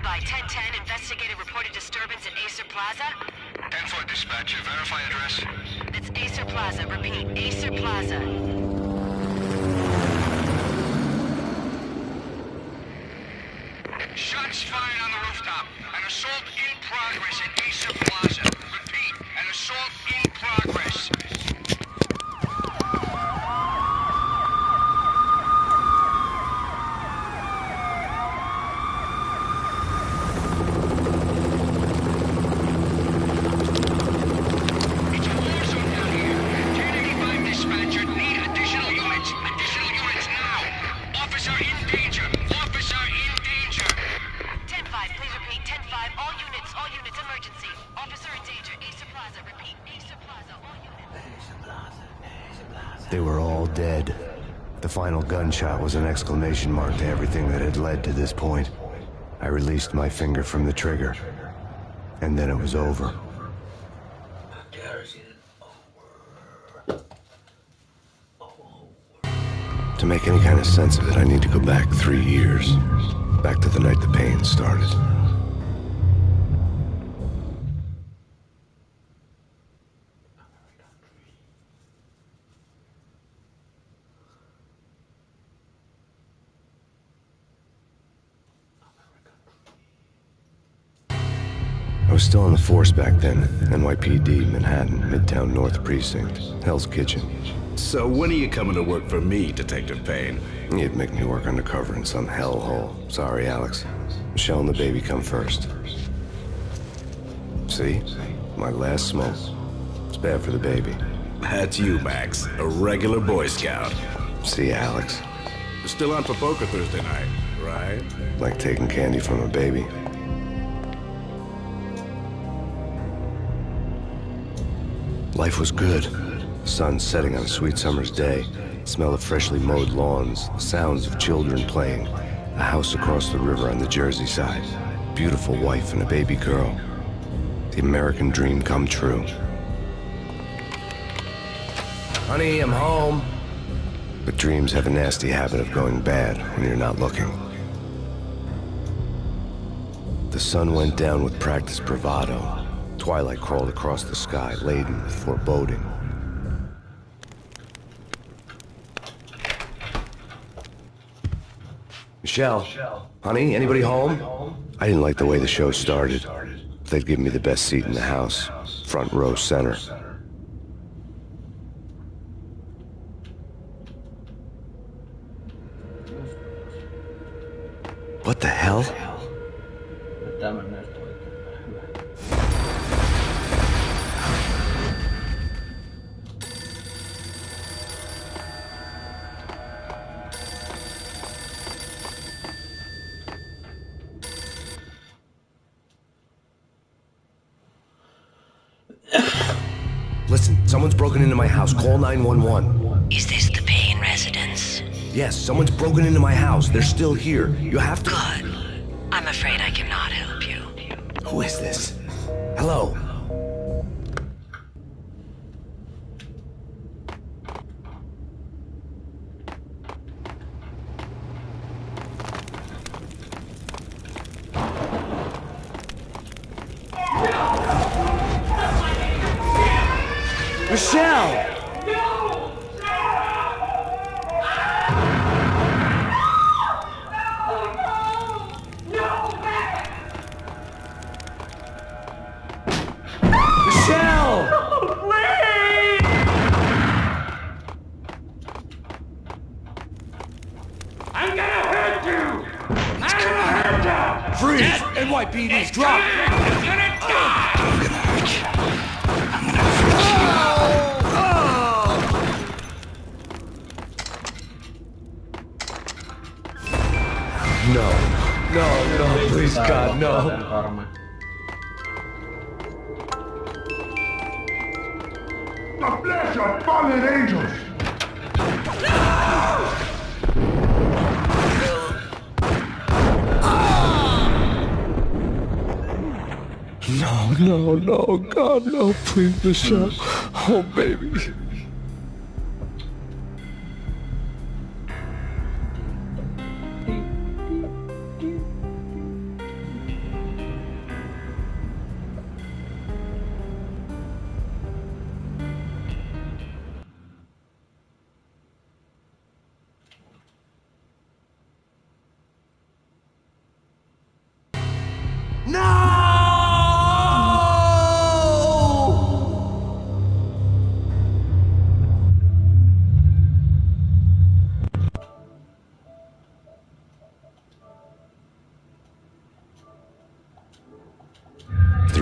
by 1010, investigated reported disturbance at Acer Plaza. 10-4 dispatcher, verify address. It's Acer Plaza, repeat, Acer Plaza. Shots fired on the rooftop. An assault in progress at Acer Plaza. Repeat, an assault in progress. It's a war zone down here. 1085 dispatcher, need additional units. Additional units now. Officer in danger. Officer in danger. 10-5, please repeat, 10-5, all units, emergency. Officer in danger, Acer Plaza, repeat, Acer Plaza, all units. They were all dead. The final gunshot was an exclamation mark to everything that had led to this point. I released my finger from the trigger, and then it was over. To make any kind of sense of it, I need to go back 3 years. Back to the night the Payne started. I was still on the force back then. NYPD, Manhattan, Midtown North Precinct, Hell's Kitchen. So when are you coming to work for me, Detective Payne? You'd make me work undercover in some hellhole. Sorry, Alex. Michelle and the baby come first. See? My last smoke. It's bad for the baby. That's you, Max. A regular Boy Scout. See, Alex? You're still on for poker Thursday night, right? Like taking candy from a baby. Life was good. The sun setting on a sweet summer's day. The smell of freshly mowed lawns. The sounds of children playing. A house across the river on the Jersey side. Beautiful wife and a baby girl. The American dream come true. Honey, I'm home. But dreams have a nasty habit of going bad when you're not looking. The sun went down with practiced bravado. Twilight crawled across the sky, laden with foreboding. Michelle, honey, anybody home? I didn't like the way the show started. They'd give me the best seat in the house, front row center. What the hell? Listen, someone's broken into my house. Call 911. Is this the Payne residence? Yes, someone's broken into my house. They're still here. You have to... Good. I'm afraid I cannot help you. Who is this? Hello? Michelle! Freeze! NYPD's drop! You're gonna die! I'm gonna hurt you. I'm gonna hurt you. No, please God, no. The flesh of fallen angels! No, God, no, please, Michelle. Oh, baby.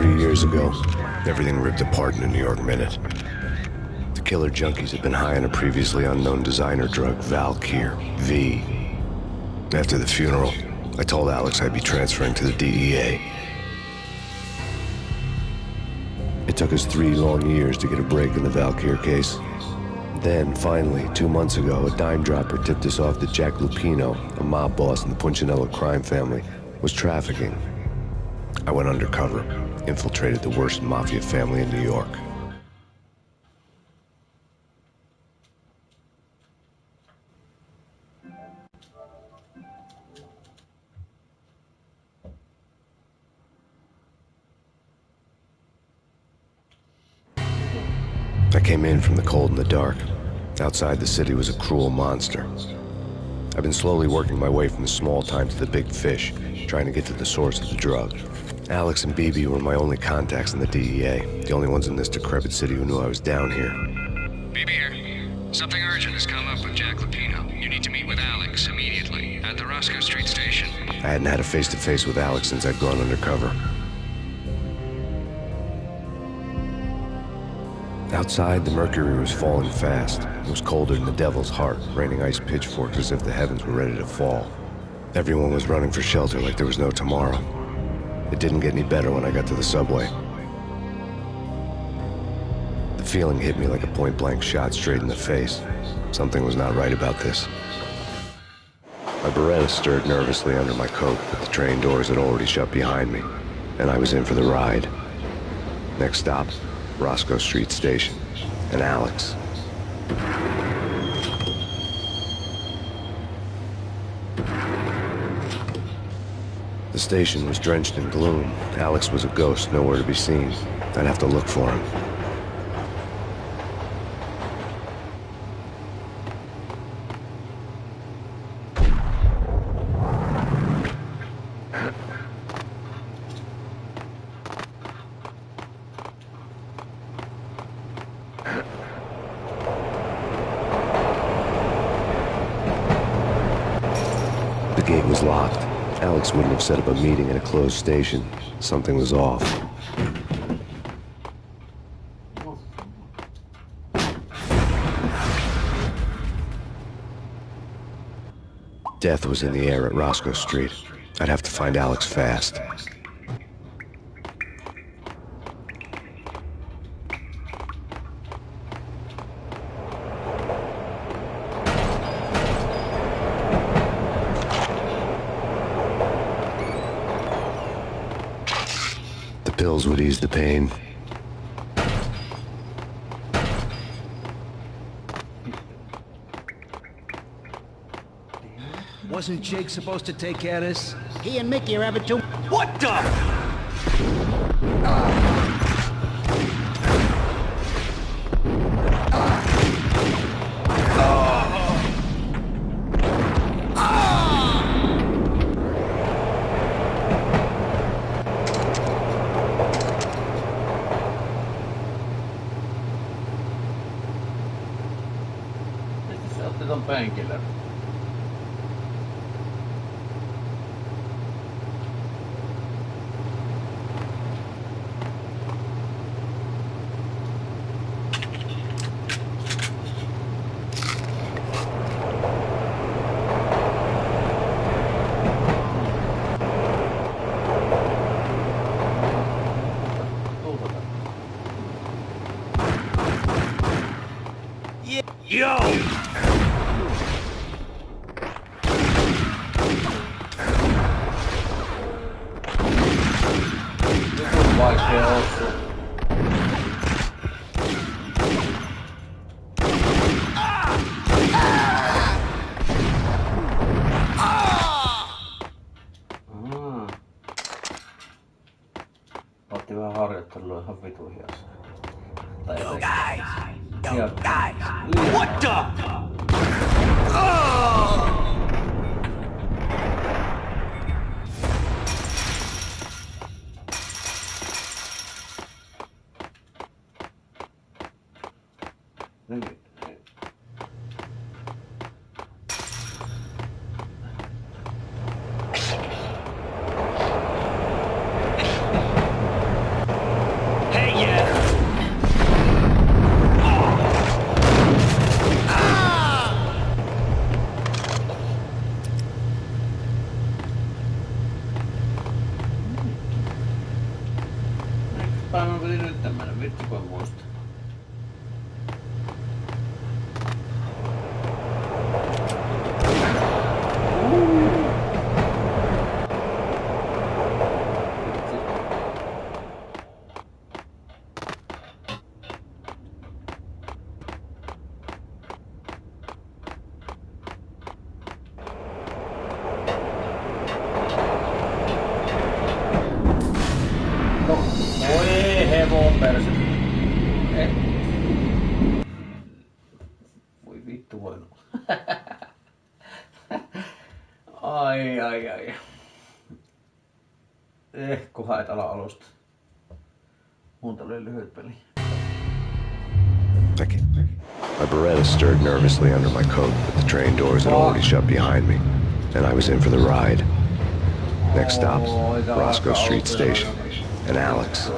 3 years ago, everything ripped apart in a New York minute. The killer junkies had been high on a previously unknown designer drug, Valkyr, V. After the funeral, I told Alex I'd be transferring to the DEA. It took us 3 long years to get a break in the Valkyr case. Then, finally, 2 months ago, a dime dropper tipped us off that Jack Lupino, a mob boss in the Punchinello crime family, was trafficking. I went undercover, infiltrated the worst mafia family in New York. I came in from the cold and the dark. Outside the city was a cruel monster. I've been slowly working my way from the small time to the big fish, trying to get to the source of the drug. Alex and BB were my only contacts in the DEA, the only ones in this decrepit city who knew I was down here. BB here. Something urgent has come up with Jack Lupino. You need to meet with Alex immediately at the Roscoe Street station. I hadn't had a face-to-face with Alex since I'd gone undercover. Outside, the mercury was falling fast. It was colder than the devil's heart, raining ice pitchforks as if the heavens were ready to fall. Everyone was running for shelter like there was no tomorrow. It didn't get any better when I got to the subway. The feeling hit me like a point-blank shot straight in the face. Something was not right about this. My Beretta stirred nervously under my coat, but the train doors had already shut behind me, and I was in for the ride. Next stop, Roscoe Street Station, and Alex. The station was drenched in gloom. Alex was a ghost, nowhere to be seen. I'd have to look for him. The gate was locked. Alex wouldn't have set up a meeting at a closed station. Something was off. Death was in the air at Roscoe Street. I'd have to find Alex fast. The pills would ease the pain. Wasn't Jake supposed to take care of this? He and Mickey are having too... What the? Mistä se otti ton penkille? Yo! Vaikea osua. Otti vähän harjoittelua ihan vitu hiassa. Tai Yo, jotenkin. guys! Yo, Yeah. guys! What the? päin mä piti nyt mennä, vittu kun muista. Voi hevon perse. Voi vittu voinut. Ai. Kunhan et ala alusta. Mun tuli lyhyt peli. Thank you. My Beretta stirred nervously under my coat, but the train doors had already shut behind me, and I was in for the ride. Next stop, Roscoe Street Station, and Alex.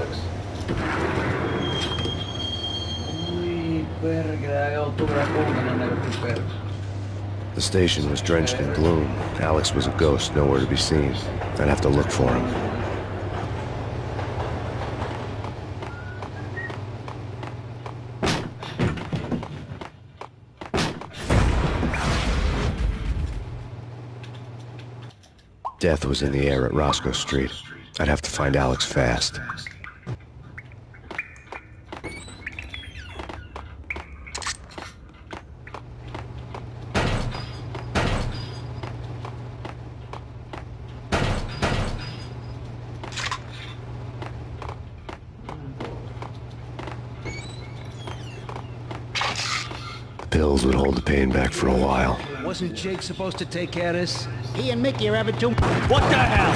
The station was drenched in gloom. Alex was a ghost, nowhere to be seen. I'd have to look for him. Death was in the air at Roscoe Street. I'd have to find Alex fast. The pills would hold the pain back for a while. Wasn't Jake supposed to take care of this? He and Mickey are having too... What the hell?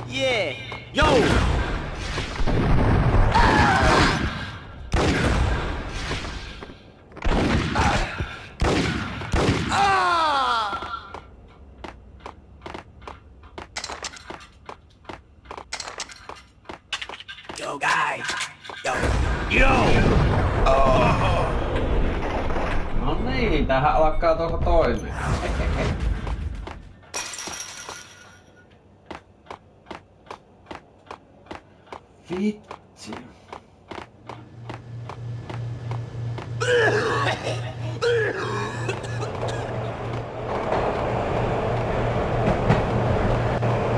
Yeah! Yo! Yo, guys! Yo! No niin, tähän alkaa tuossa toimia. Vitsi.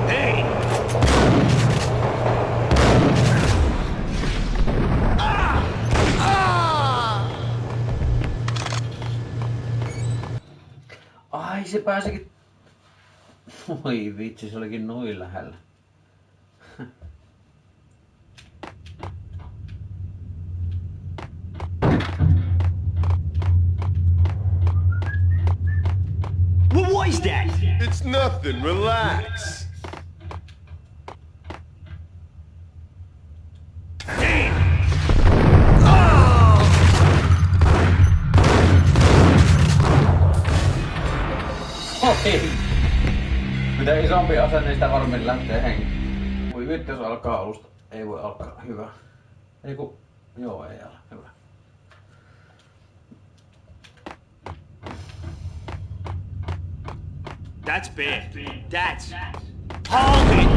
Hey! Ai se pääsikin... Voi vitsi, se olikin noin lähellä. What was that? It's nothing, relax. Oi! Mitä isompi ase, niin sitä varmin lähtee henki. Voi vittu, jos alkaa alusta. Ei voi alkaa. Hyvä. Ei ku... Joo, ei ala. Hyvä. That's bad. That's... Hold it!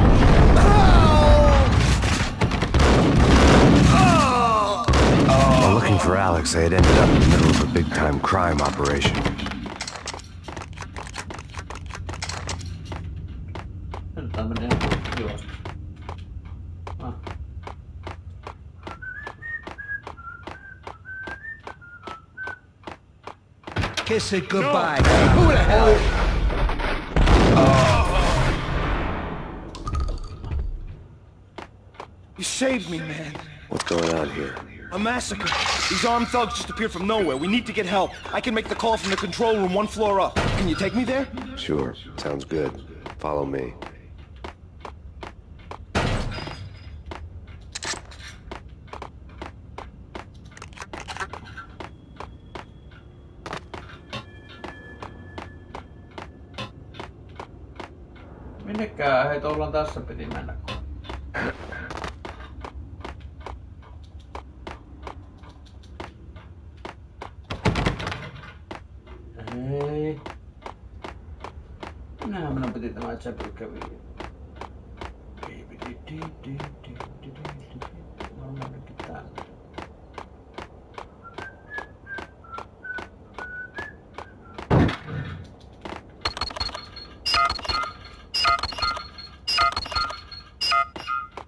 While looking for Alex, I had ended up in the middle of a big-time crime operation. Tää menee juosta. Ah. Kiss it goodbye. Who the hell? You saved me, man. What's going on here? A massacre. These armed thugs just appeared from nowhere. We need to get help. I can make the call from the control room one floor up. Can you take me there? Sure, sounds good. Follow me. Minnekään? Hei, ollaan tässä piti mennä. Hei. Minähän minun piti tämä chapel kävi. Varmaan nytkin tänne.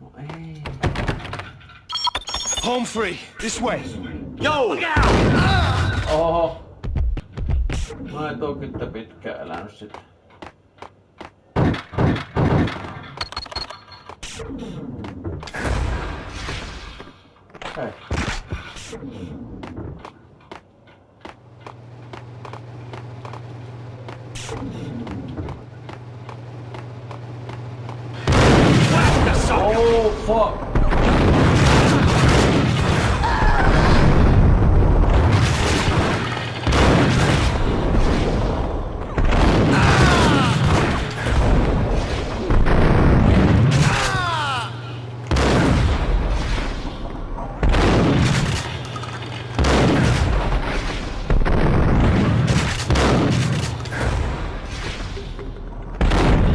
No ei. Home free. This way. Yo! Look out! Oho. Mä et oo kyllä pitkään elänyt sit. Hei. Oh fuck!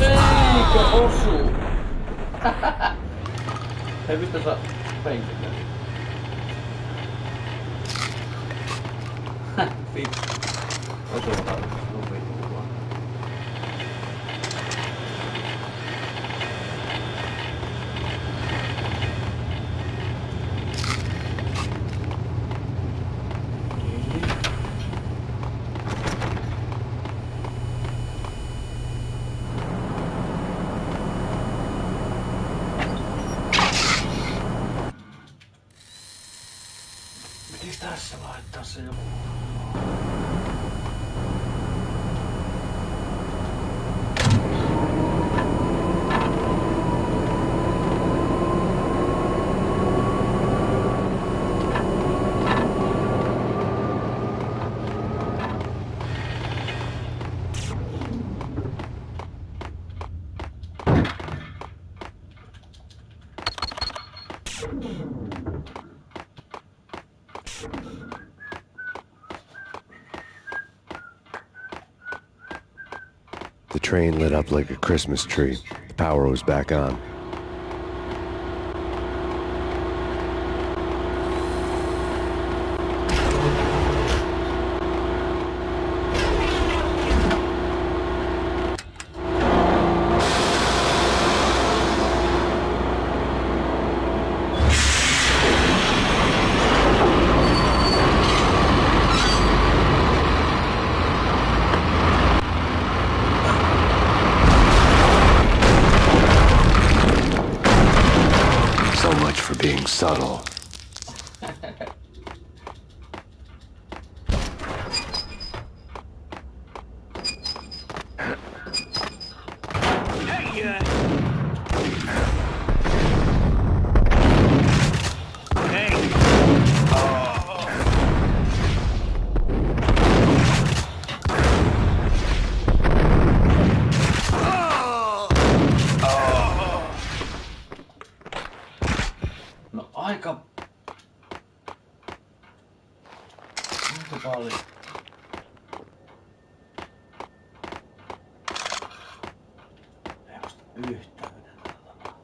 Eikö osu? Hei, mistä sä penkillä? Vittu. Osuutaan sun vittu vaan. Pitäis tässä laittaa se joku? The train lit up like a Christmas tree. The power was back on. So much for being subtle. No aika paljon. Ei musta yhtään mitä täällä tapahtuu.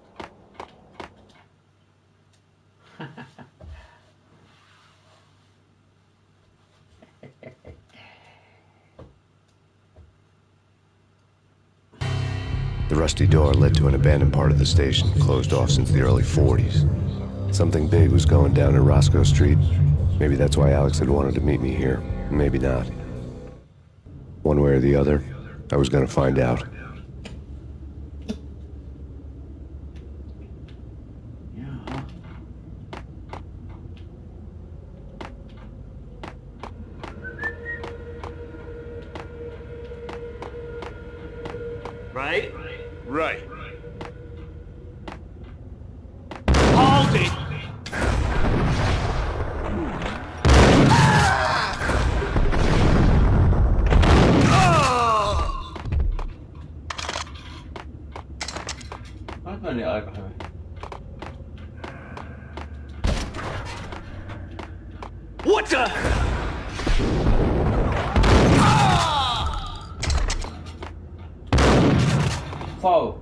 The rusty door led to an abandoned part of the station, closed off since the early 40s. Something big was going down in Roscoe Street. Maybe that's why Alex had wanted to meet me here. Maybe not. One way or the other, I was gonna find out. Jaha. Right? Right. Hold it! Nyt meni aika hyvin. What the? Wow.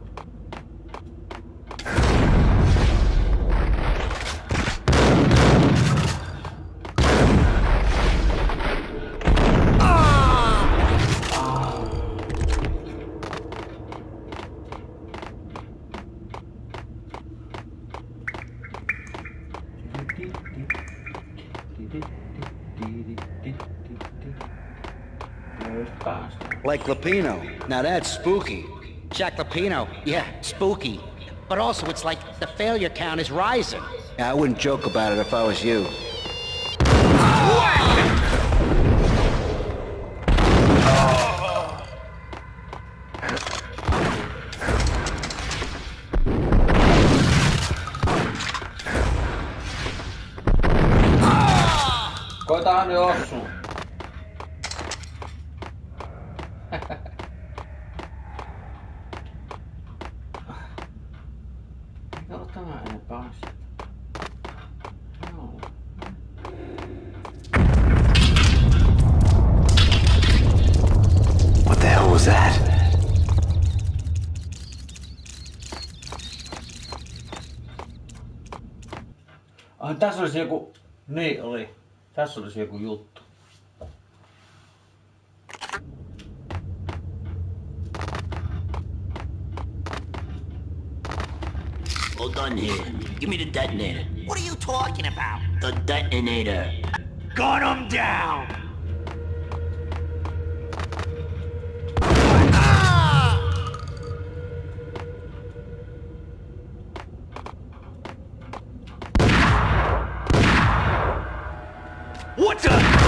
Like Lapino. Now that's spooky. Jack Lapino, yeah, spooky. But also, it's like the failure count is rising. Yeah, I wouldn't joke about it if I was you. Koitahan nyt osua. Eikä oo tämä enempää asiaa. Joo. What the hell was that? Ai, tässä olisi joku... Niin oli. Tässä olisi joku juttu. Hold on here. Give me the detonator. What are you talking about? The detonator. Gun him down! What the?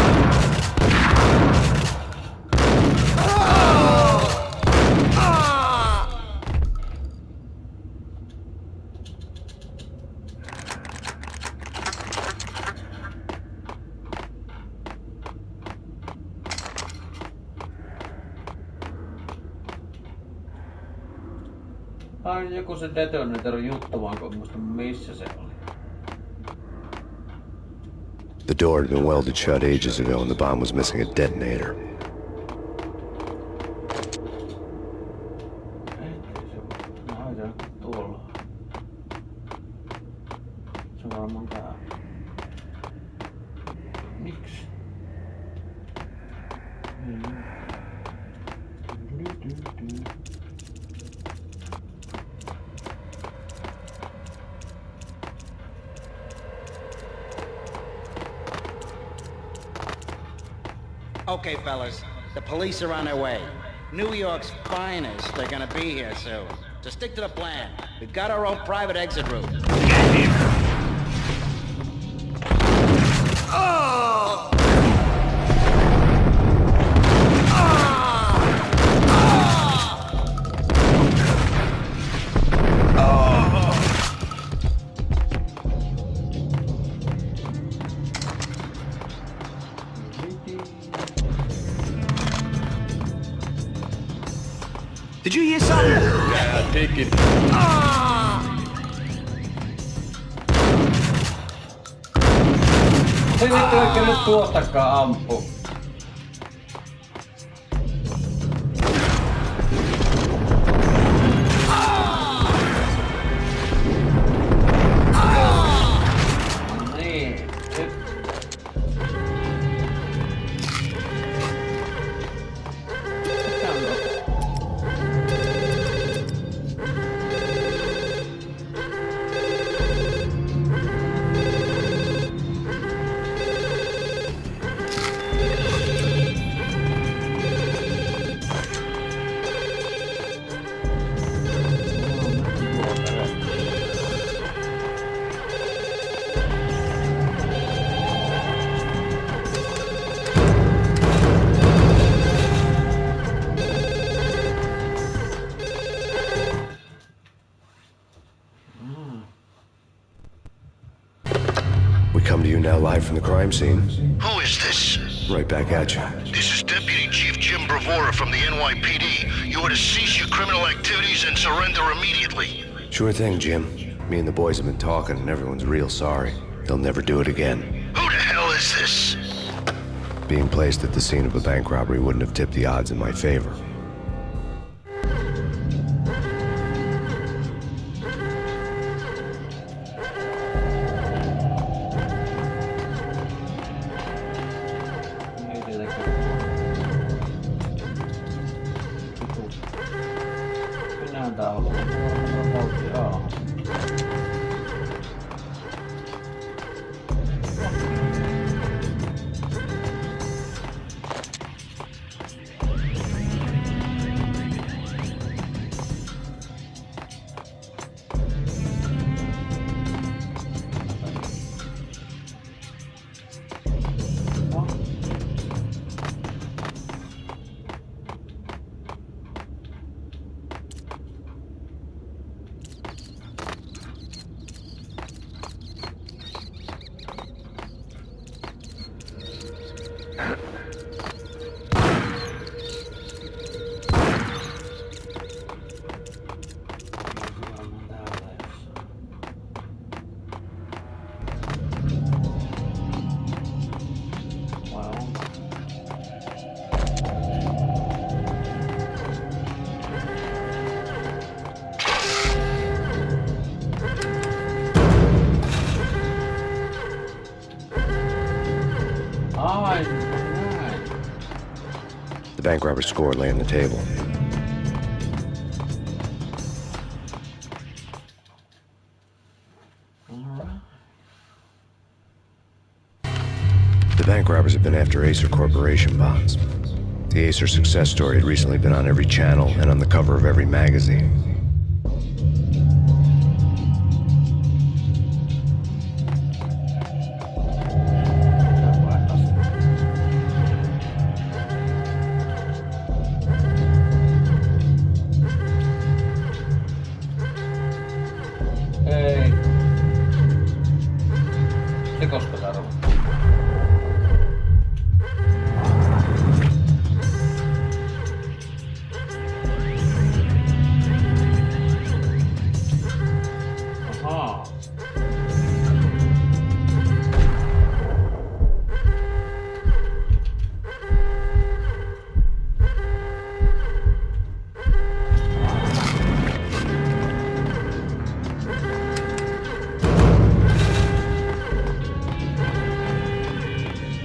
Ai joku se detonator juttu, vaan kun muista missä se oli. The door had been welded shut ages ago and the bomb was missing a detonator. Se on varmaan tää. Miksi? Okay, fellas, the police are on their way. New York's finest, they're gonna be here soon. So stick to the plan. We've got our own private exit route. Get him! Did you hear something? Yeah, take it. Se vittu eikä nyt tuostakaan ampu. Niin, nyt. Mikä on noin? We come to you now live from the crime scene. Who is this? Right back at you. This is Deputy Chief Jim Bravura from the NYPD. You are to cease your criminal activities and surrender immediately. Sure thing, Jim. Me and the boys have been talking and everyone's real sorry. They'll never do it again. Who the hell is this? Being placed at the scene of a bank robbery wouldn't have tipped the odds in my favor. The bank robber's score lay on the table. The bank robbers had been after Acer Corporation bonds. The Acer success story had recently been on every channel and on the cover of every magazine.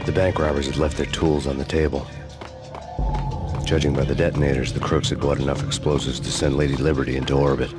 The bank robbers had left their tools on the table. Judging by the detonators, the crooks had bought enough explosives to send Lady Liberty into orbit.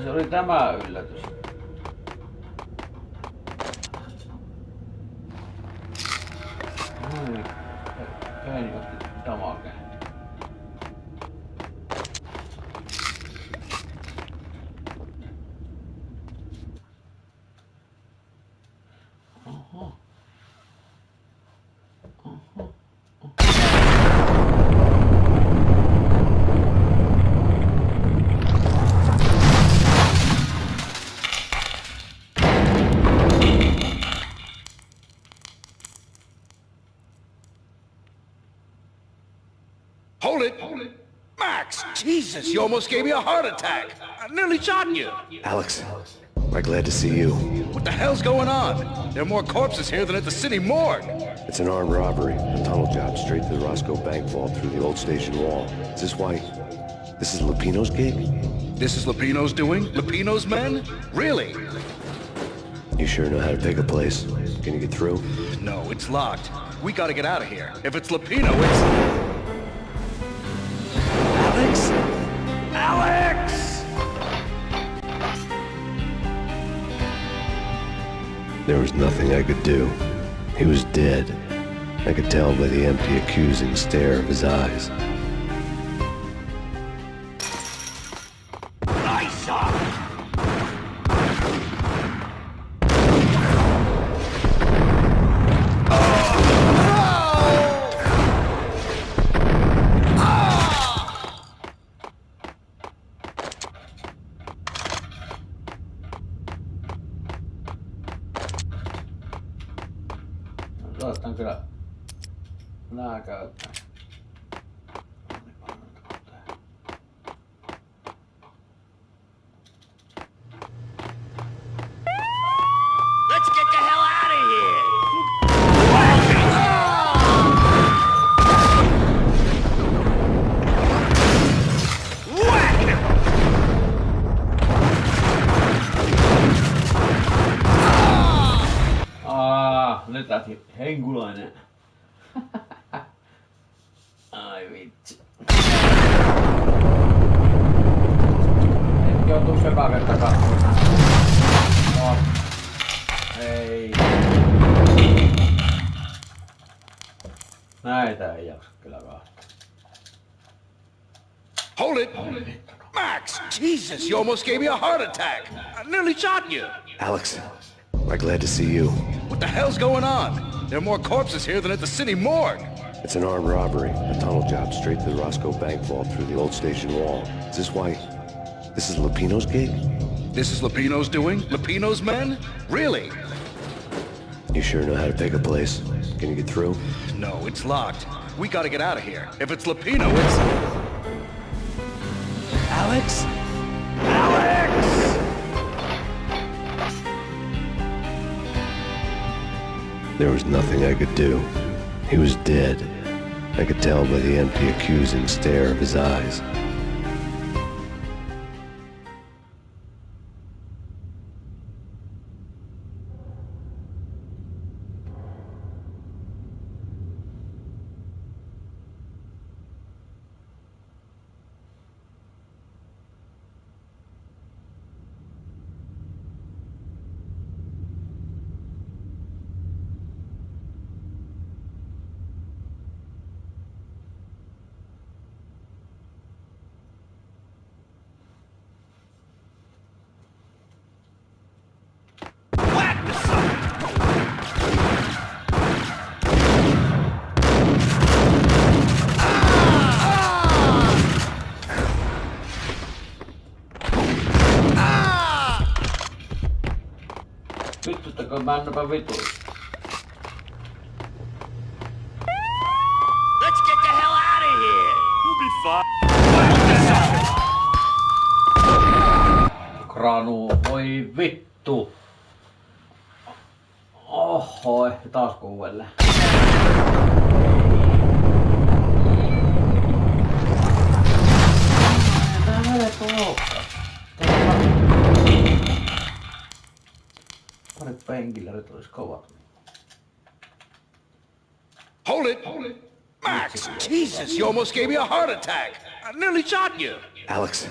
Se oli tämä yllätys. Payne otti damakeen. Hold it! Max! Jesus, you almost gave me a heart attack! I nearly shot you! Alex, we're glad to see you. What the hell's going on? There are more corpses here than at the city morgue! It's an armed robbery, a tunnel job straight to the Roscoe Bank vault through the old station wall. Is this why? This is Lupino's gig? This is Lupino's doing? Lupino's men? Really? You sure know how to pick a place. Can you get through? No, it's locked. We gotta get out of here. If it's Lupino, it's... Alex? Alex! There was nothing I could do. He was dead. I could tell by the empty, accusing stare of his eyes. Saatan kyllä nää käyttää. Let's get the hell out of here! Nyt lähti henkulainen. Ai vitsi. Et joutuu joka kerta katsomaan. No. Ei. Näitä ei jaksa kyllä kahtaa. Hold it! Max! Jesus, you almost gave me a heart attack! I nearly shot you! Alex, I'm glad to see you. What the hell's going on? There are more corpses here than at the city morgue! It's an armed robbery. A tunnel job straight to the Roscoe Bank vault through the old station wall. Is this why... This is Lupino's gig? This is Lupino's doing? Lupino's men? Really? You sure know how to pick a place? Can you get through? No, it's locked. We gotta get out of here. If it's Lupino, it's... Alex? Alex! There was nothing I could do. He was dead. I could tell by the empty, accusing stare of his eyes. Vittuttako männäpä vitu. Let's get the hell out of here! We'll be fine. Kranu, voi vittu. Oho, taas uudelleen. Tää helppo loukkaa. Parit painkillerit olis kovat. Hold it! Max! Jesus, you almost gave me a heart attack! I nearly shot you! Alex,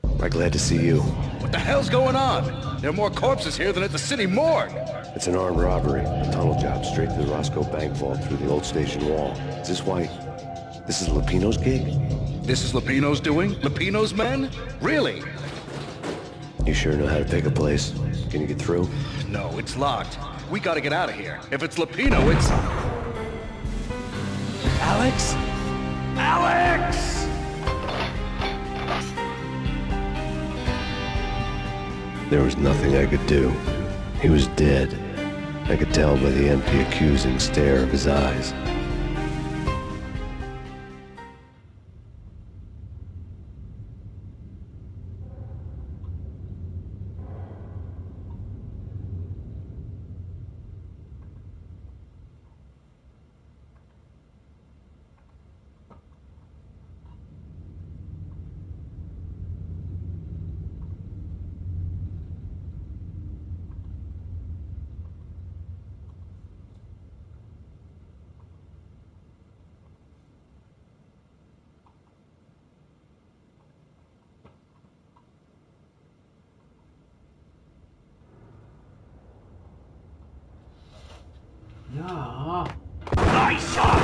I'm glad to see you. What the hell's going on? There are more corpses here than at the city morgue! It's an armed robbery. A tunnel job straight to the Roscoe Bank vault through the old station wall. Is this why... This is Lupino's gig? This is Lupino's doing? Lupino's men? Really? You sure know how to pick a place? Can you get through? No, it's locked. We gotta get out of here. If it's Lupino, it's... Alex? Alex! There was nothing I could do. He was dead. I could tell by the empty, accusing stare of his eyes. Die, son!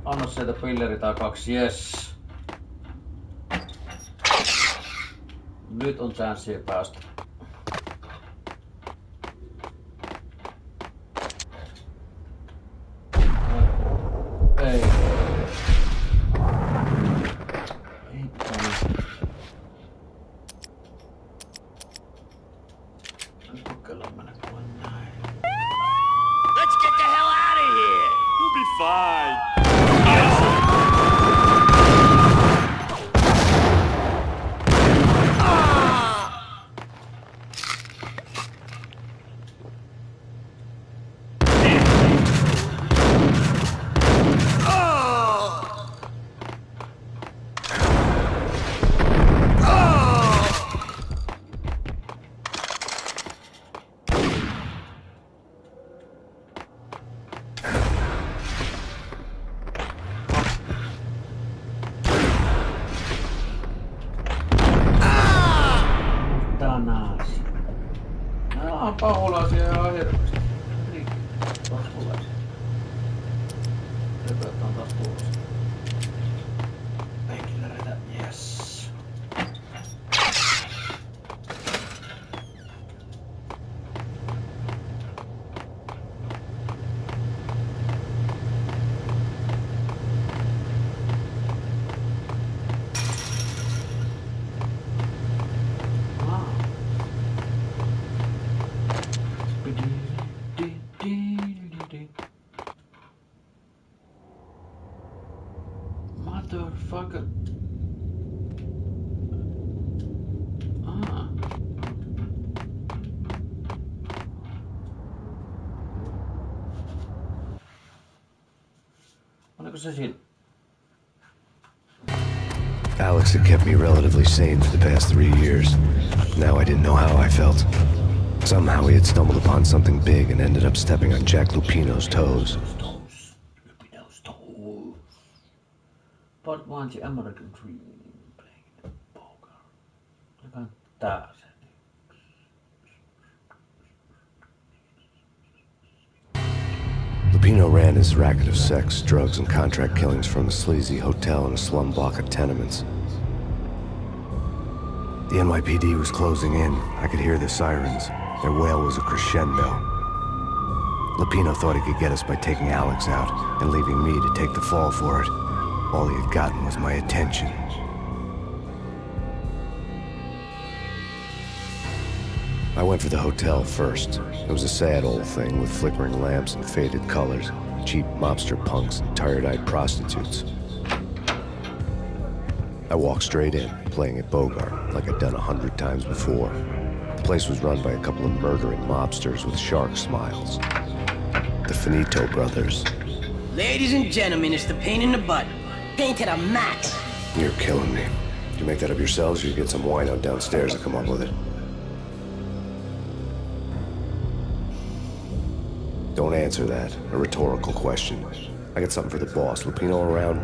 Anna sieltä pilleri tai 2, jes. Nyt on chanssiä päästä. Ei. Ei kokeillaan mennä kuin näin. Let's get the hell out of here! You'll be fine. Paholaisia ihan hirveästi. Paskulaisia. Röpöt on taas tulossa. Painkillereitä, jes. Motherfucker. Oliko se siinä? Alex had kept me relatively sane for the past 3 years. Now I didn't know how I felt. Somehow he had stumbled upon something big and ended up stepping on Jack Lupino's toes. Part 1, the American Dream. Playing poker. Joka on tää se. Lupino ran his racket of sex, drugs, and contract killings from a sleazy hotel in a slum block of tenements. The NYPD was closing in. I could hear the sirens. Their wail was a crescendo. Lupino thought he could get us by taking Alex out and leaving me to take the fall for it. All he had gotten was my attention. I went for the hotel first. It was a sad old thing with flickering lamps and faded colors, cheap mobster punks and tired-eyed prostitutes. I walked straight in, playing at Bogart, like I'd done 100 times before. The place was run by a couple of murdering mobsters with shark smiles. The Finito brothers. Ladies and gentlemen, it's the Payne in the butt. Payne to the max. You're killing me. Did you make that up yourselves, or you get some wine out downstairs to come up with it? Don't answer that. A rhetorical question. I got something for the boss. Lupino around?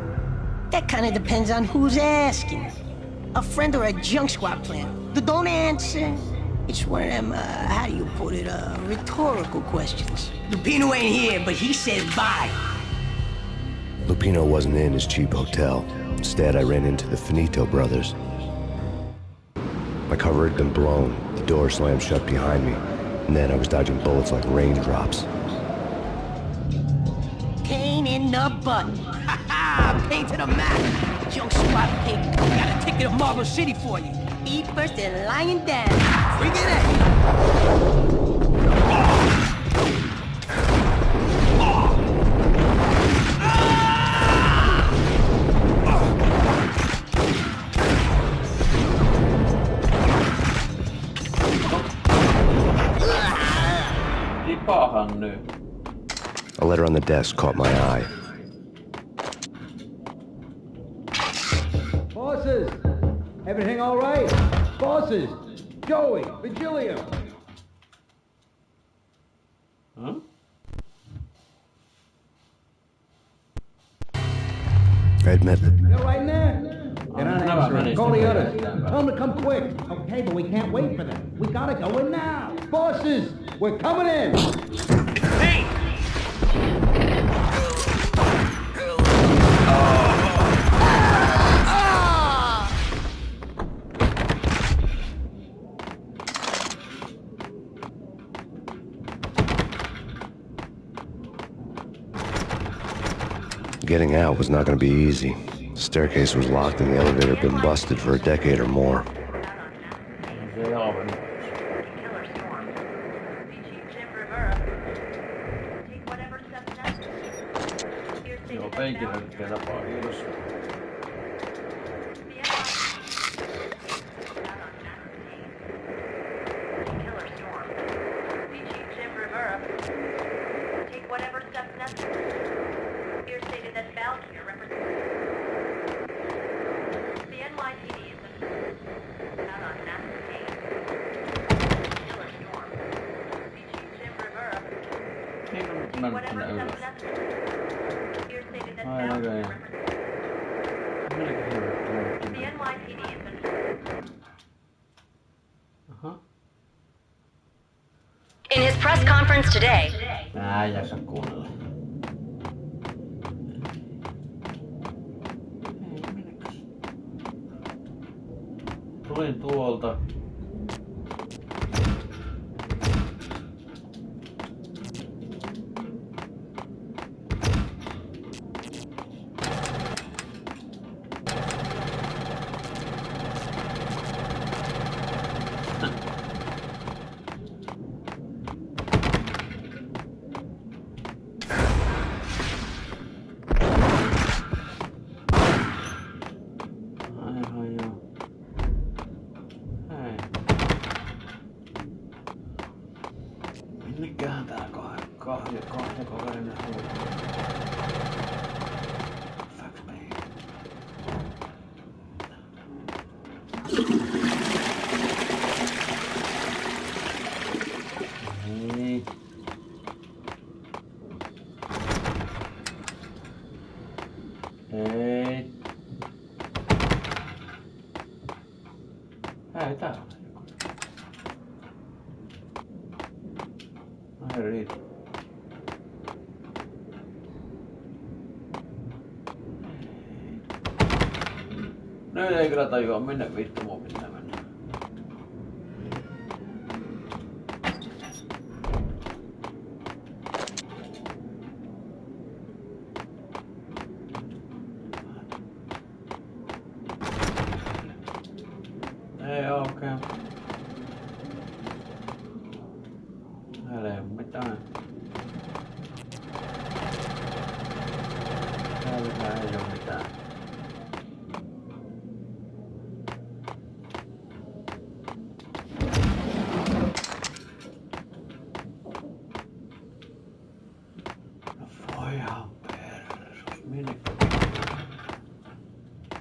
That kind of depends on who's asking. A friend or a junk squad plan. Don't answer. It's one of them, how do you put it, rhetorical questions. Lupino ain't here, but he said bye. Lupino wasn't in his cheap hotel. Instead, I ran into the Finito brothers. My cover had been blown. The door slammed shut behind me. And then I was dodging bullets like raindrops. Payne in the butt. Ha ha! Payne to the max. Junk squad pig. Got a ticket to Marble City for you. Eat first and lying down. Bring it in. A letter on the desk caught my eye. Bosses! Everything all right? Bosses! Joey, Virgilio. Huh? Admit it. They're right in there. They're not answering. Call the others. Tell them to come quick. Okay, but we can't wait for them. We gotta go in now. Bosses, we're coming in. Hey! Getting out was not going to be easy. The staircase was locked and the elevator had been busted for a decade or more. Joo, Paynekin rökkää tapaa kiitos. Ai näköjään. In his press conference today. Mä en jaksa kuunnella. Tulin tuolta. Minnekähän tää kahden kaverin Fuck me. Hei. Hei. Hei, tää on joku. Ai riitä. Nyt ei kyllä tajua minne vittu mun pitää mennä. Ei okei. Täällä ei oo mitään. Täällä ei oo mitään. No voihan persus, minnekä?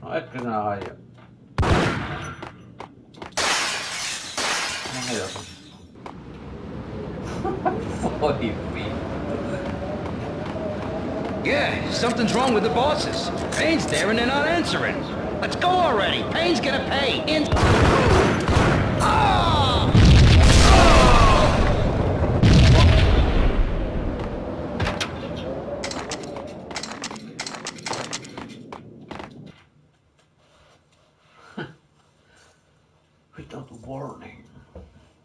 No etkö sinä haijaa? Mä hajosin. Voi vittu. Yeah, something's wrong with the bosses. Payne's there and they're not answering. Let's go already. Payne's gonna pay. Without warning.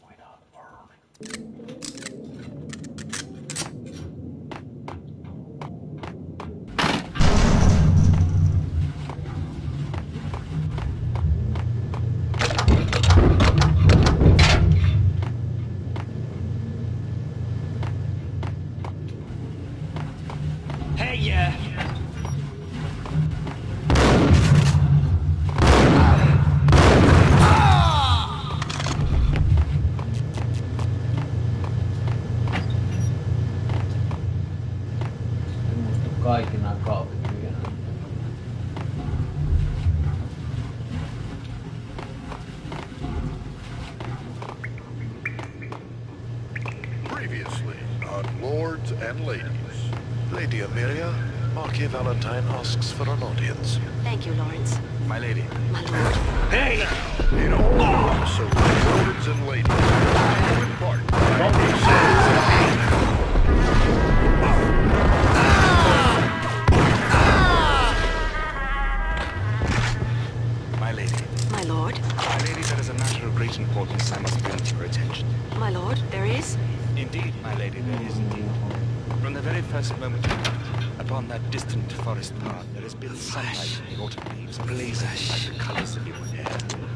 Without warning. Hey, Kaikki nää kaapit tyhjänä. on lords and ladies. Lady Amelia, Marquis Valentine asks for an audience. Thank you, Lawrence. My lady. My lord. Hey now! In all, so lords and ladies, you embark. My lady. My lord. My lady, there is a matter of great importance I must bring to your attention. My lord, there is? Indeed, my lady, there is indeed. From the very first moment we met, upon that distant forest path, there has been sunlight in the autumn leaves, blazing like the colors of your hair.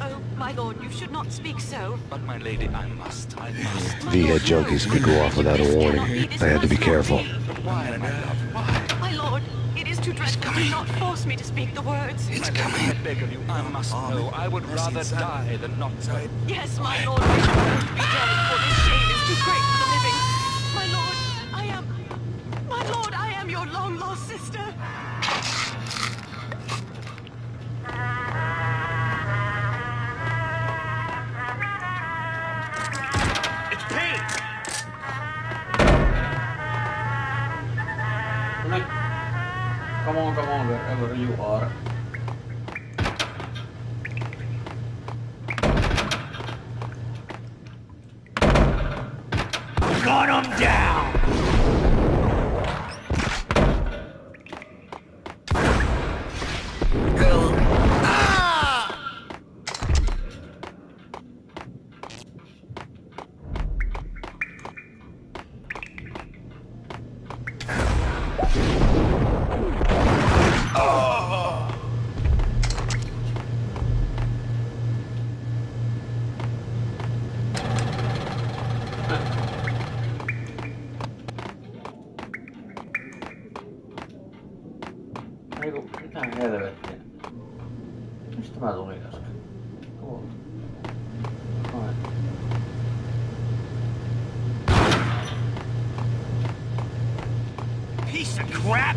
Oh, my lord, you should not speak so. But, my lady, I must. V-head junkies could go off without a warning. I had to be careful. But why, my love, why? My lord, it is too dreadful. Do not force me to speak the words. It's coming. I beg of you, I must know. I would rather die than not know. Yes, my lord, we should both be dead, for this shame is too great for the living. My lord, I am your long-lost sister. It's Payne! Come on, wherever you are. Gun him down! Eiku, mitä helvettiä? Mistä mä tulin äsken? Tuolta. Ai. Piece of crap!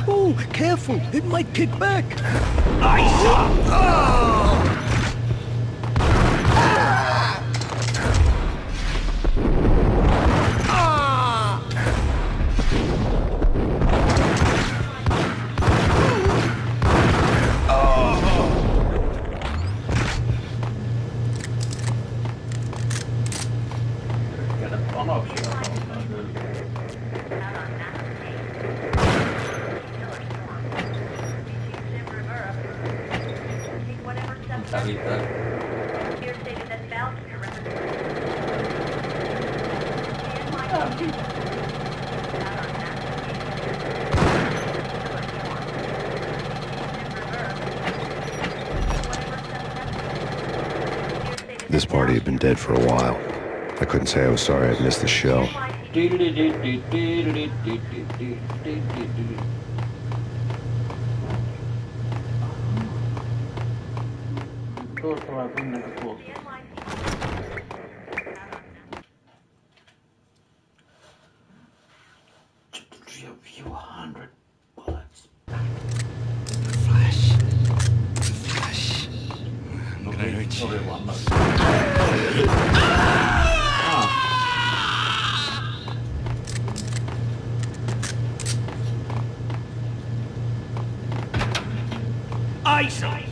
Oh, careful. It might kick back. Ice up! Oh! Käydä panoksia tuolta kyllä. Mitä vittua? This party had been dead for a while. I couldn't say I was sorry I'd missed the show. Tuosta vai mennäänkö tuolta? A few hundred bullets. Flash. Flash. I'm gonna hurt you. Ice him!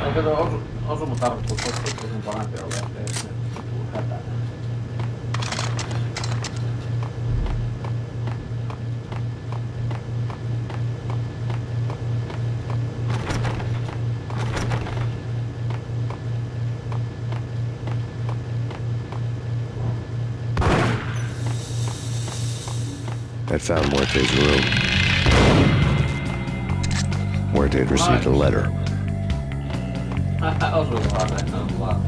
Eikö tuo osuma tarttuu kotiin, kun sen parempi ole, ettei se tuu hätää. I'd found Muerte's room. Muerte had received a letter. Osuma se on vaan.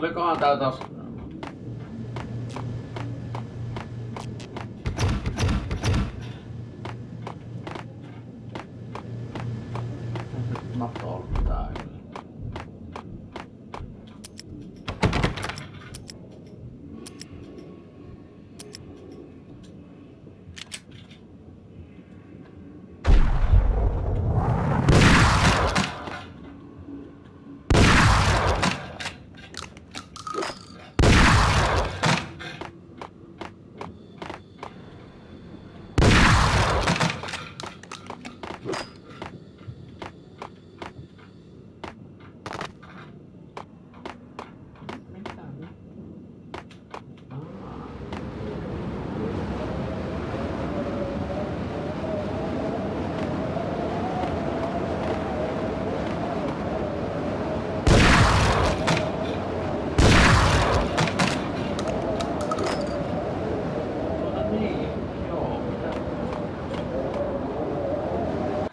Olikohan tää taas... Mappa on ollut tää.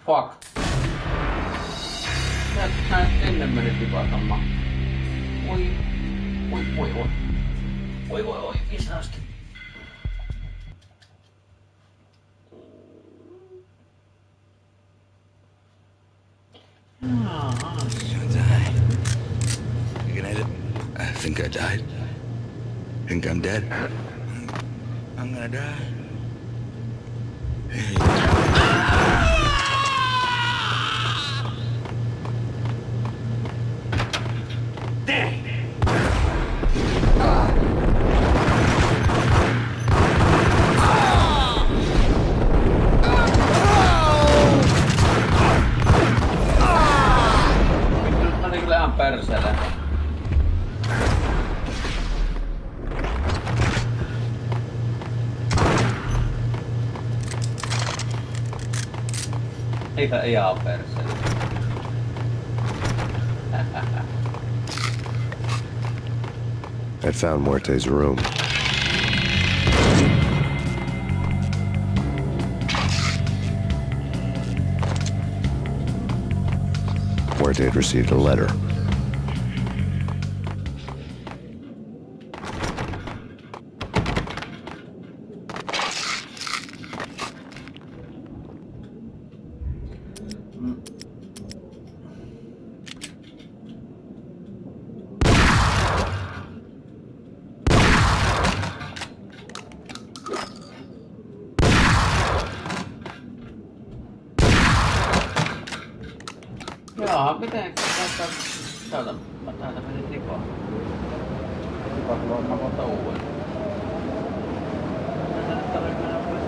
Fuck. Mä ennen meni tipatamaan. Oi. Oi, isästi. You gonna hit it? I think I died. Think I'm dead? I'm gonna die. Persele. Eipä ihan persele. I found Muerte's room. Muerte had received a letter. Jaa, miten täältä meni tipa? Tipa tulee mä kohta uuden. Miten nyt tarvii mennä pois?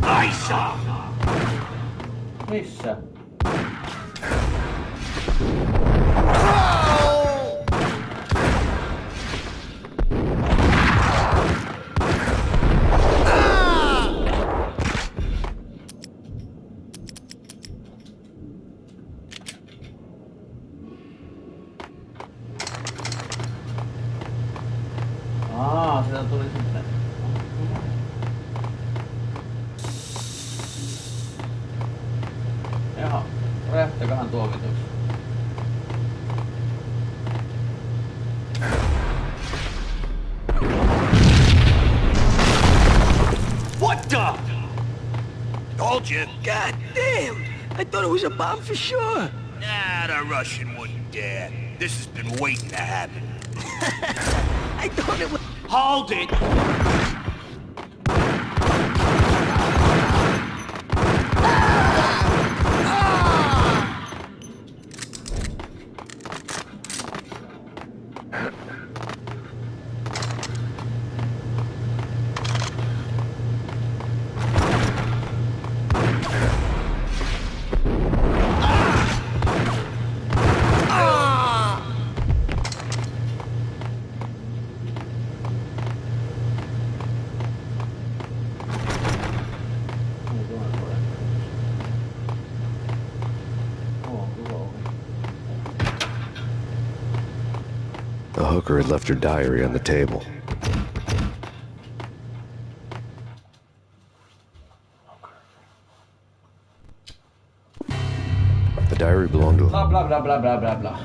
Aisa! Missä? Sitä tuli sitten. Jaha, räjähtäköhän tuokituksi. What the? Told you. God damn! I thought it was a bomb for sure. Nah, the Russian wouldn't dare. This has been waiting to happen. I thought it was... Hold it! The hooker had left her diary on the table. The diary belonged to Bla bla bla bla bla bla bla.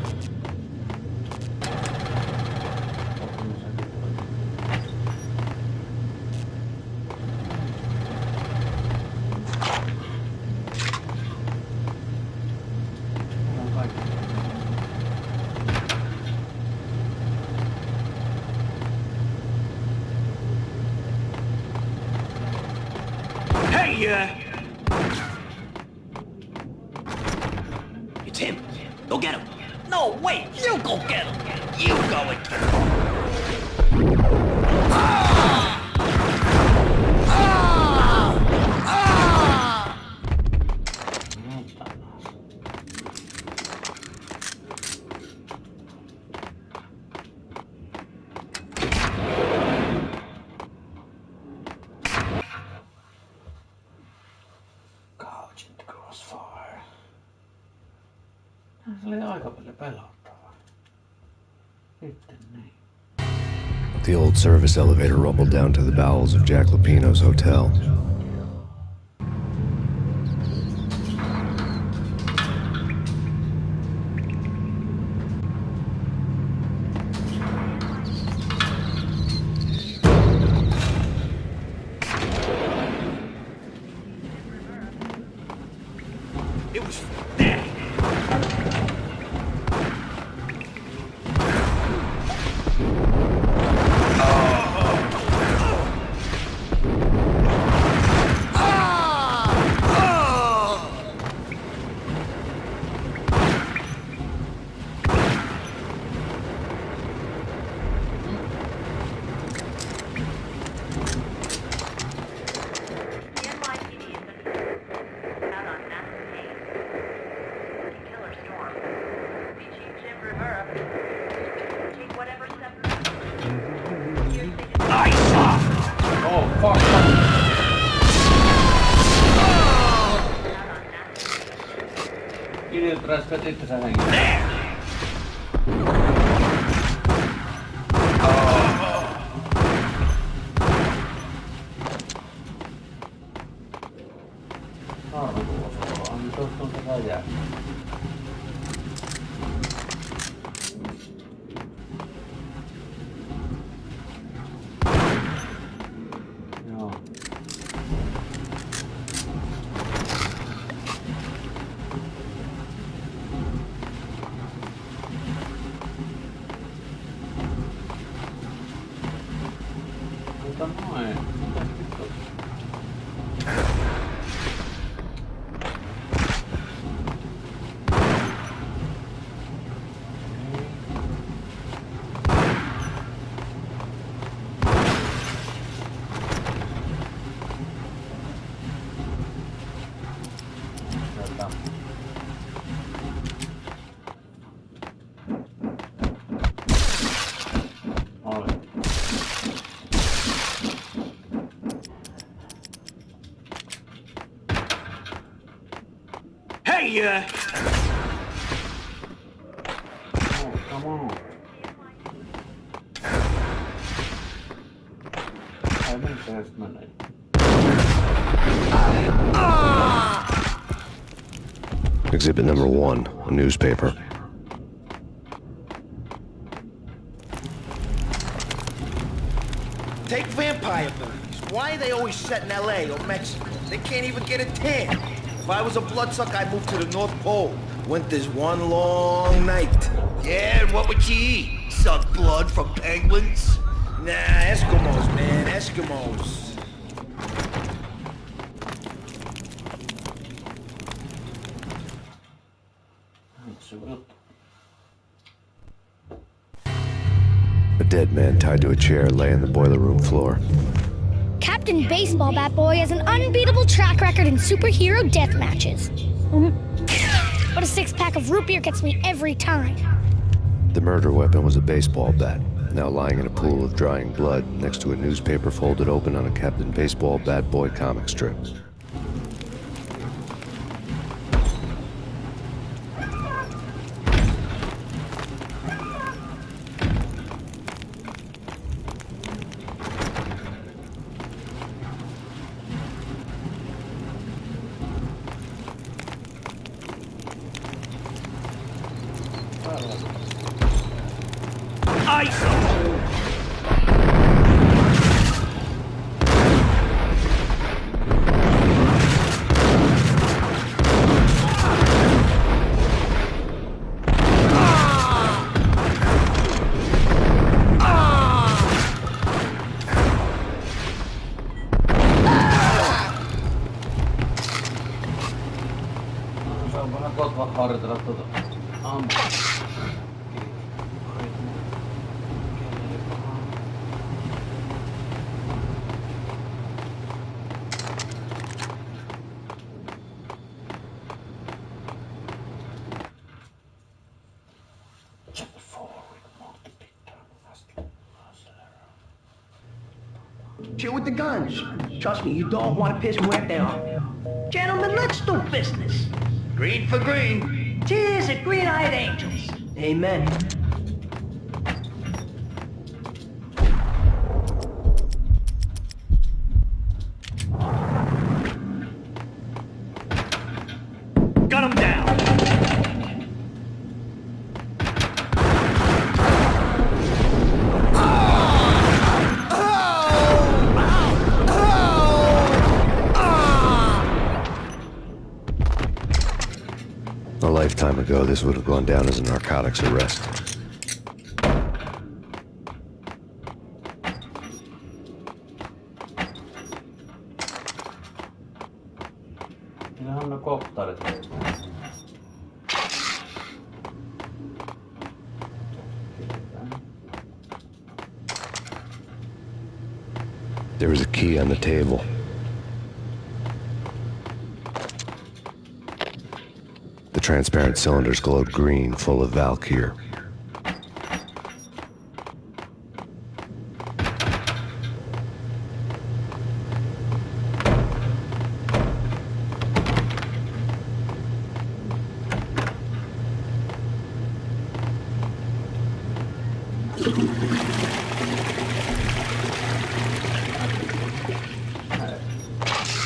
It's him. Go get him. No, wait. You go get him. You go and get him. Se oli aika paljon pelottavaa. Sitten niin. The old service elevator rumbled down to the bowels of Jack Lupino's hotel. It was there. Vetitte sen hengen. Hey, Oh, come on. I think there's money. Exhibit number 1, a newspaper. Take vampire movies. Why are they always set in LA or Mexico? They can't even get a tan. If I was a bloodsucker, I'd move to the North Pole. Winter's one long night. Yeah, and what would you eat? Suck blood from penguins? Nah, Eskimos, man, Eskimos. A dead man tied to a chair lay on the boiler room floor. Captain Baseball Bat Boy has an unbeatable track record in superhero death matches. But a six-pack of root beer gets me every time. The murder weapon was a baseball bat, now lying in a pool of drying blood next to a newspaper folded open on a Captain Baseball Bat Boy comic strip. Se on vähän kotva harjoitella tuota ampua. Chill with the guns. Trust me, you don't want to piss Muerte off. Gentlemen, let's do business. Green for green. Cheers at green-eyed angels. Amen. Gun him down! A lifetime ago, this would have gone down as a narcotics arrest. Siinähän on ne koptarit. There was a key on the table. The transparent cylinders glowed green, full of Valkyr.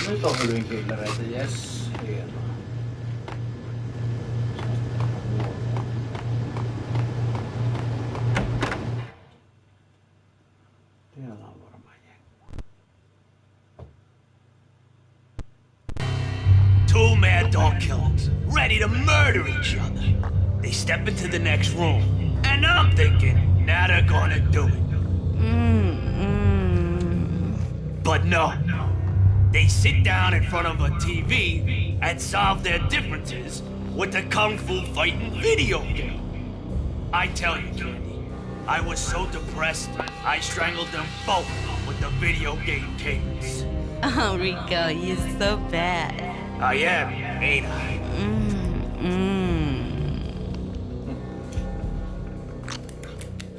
Nyt on hyvinkillereitä, jes. Hienoa. Täällä on varmaan jengi. Two mad dog killers, ready to murder each other. They step into the next room, and I'm thinking, now they're gonna do it. But no. They sit down in front of a TV and solve their differences with a kung fu fighting video game. I tell you, Candy, I was so depressed, I strangled them both with the video game cables. Oh, Rico, you're so bad. I am, ain't I?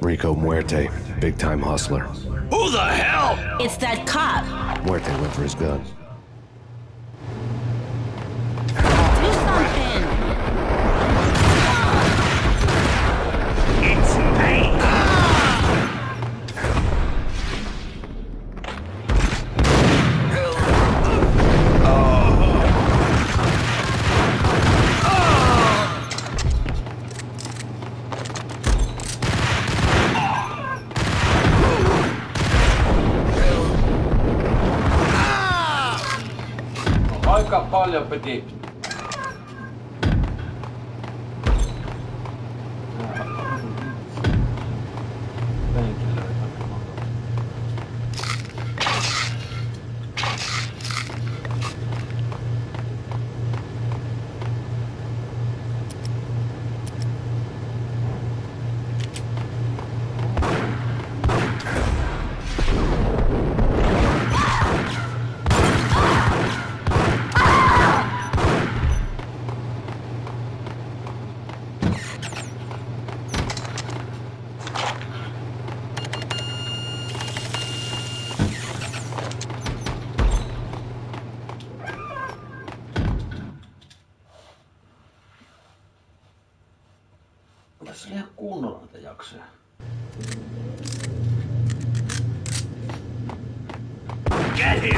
Rico Muerte, big-time hustler. Who the hell? It's that cop. Muerte went for his gun. Do something. It's Payne. Aika paljon piti. Tässä on ihan kunnolla näitä jaksoja. Get him!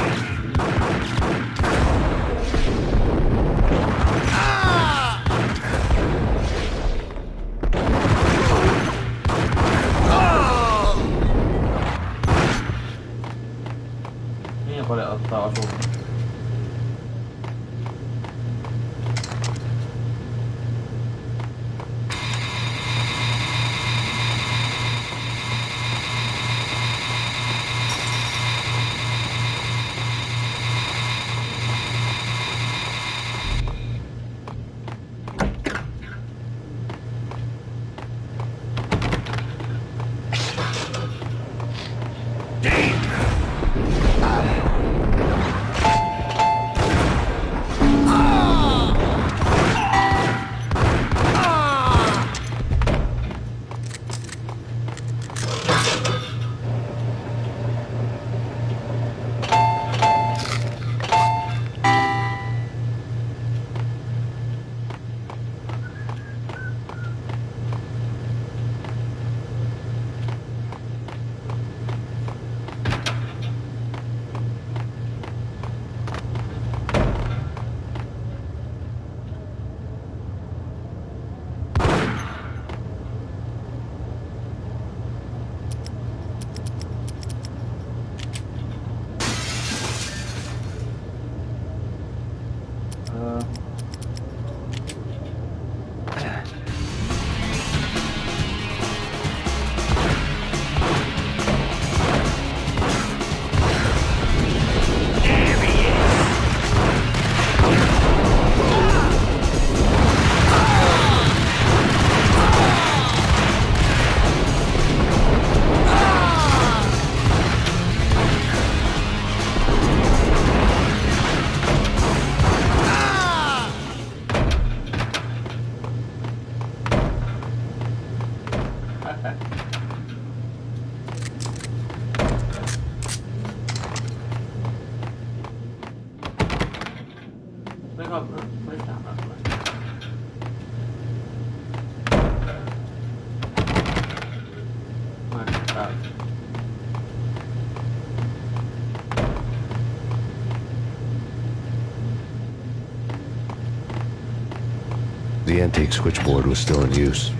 The antique switchboard was still in use.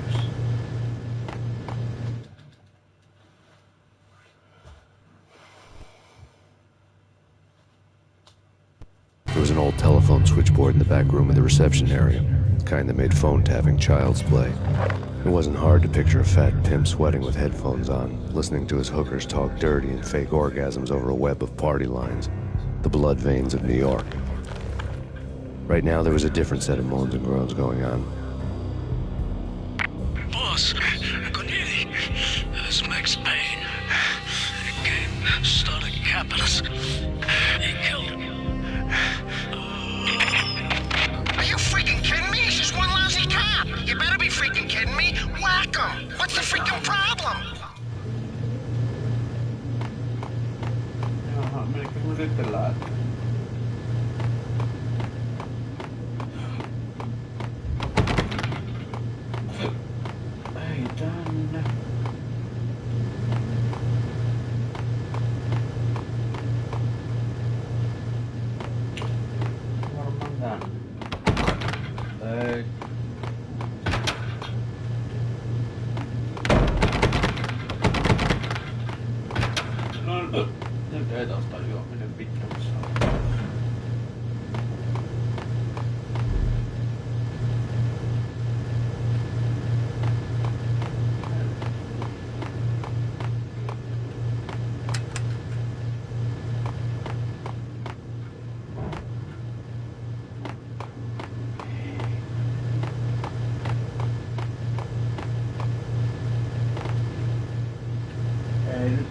There was an old telephone switchboard in the back room of the reception area, the kind that made phone tapping child's play. It wasn't hard to picture a fat pimp sweating with headphones on, listening to his hookers talk dirty and fake orgasms over a web of party lines, the blood veins of New York. Right now, there was a different set of moans and groans going on. Boss, good evening. It's Max Payne. He came, started capping us. He killed him. Are you freaking kidding me? He's just one lousy cop. You better be freaking kidding me. Whack him. What's the freaking problem? Jaha, menikö mun sitten laittaa? Ei tänne. Varmaan tänne. Ei. No, nyt ei taas juominen vittamassa.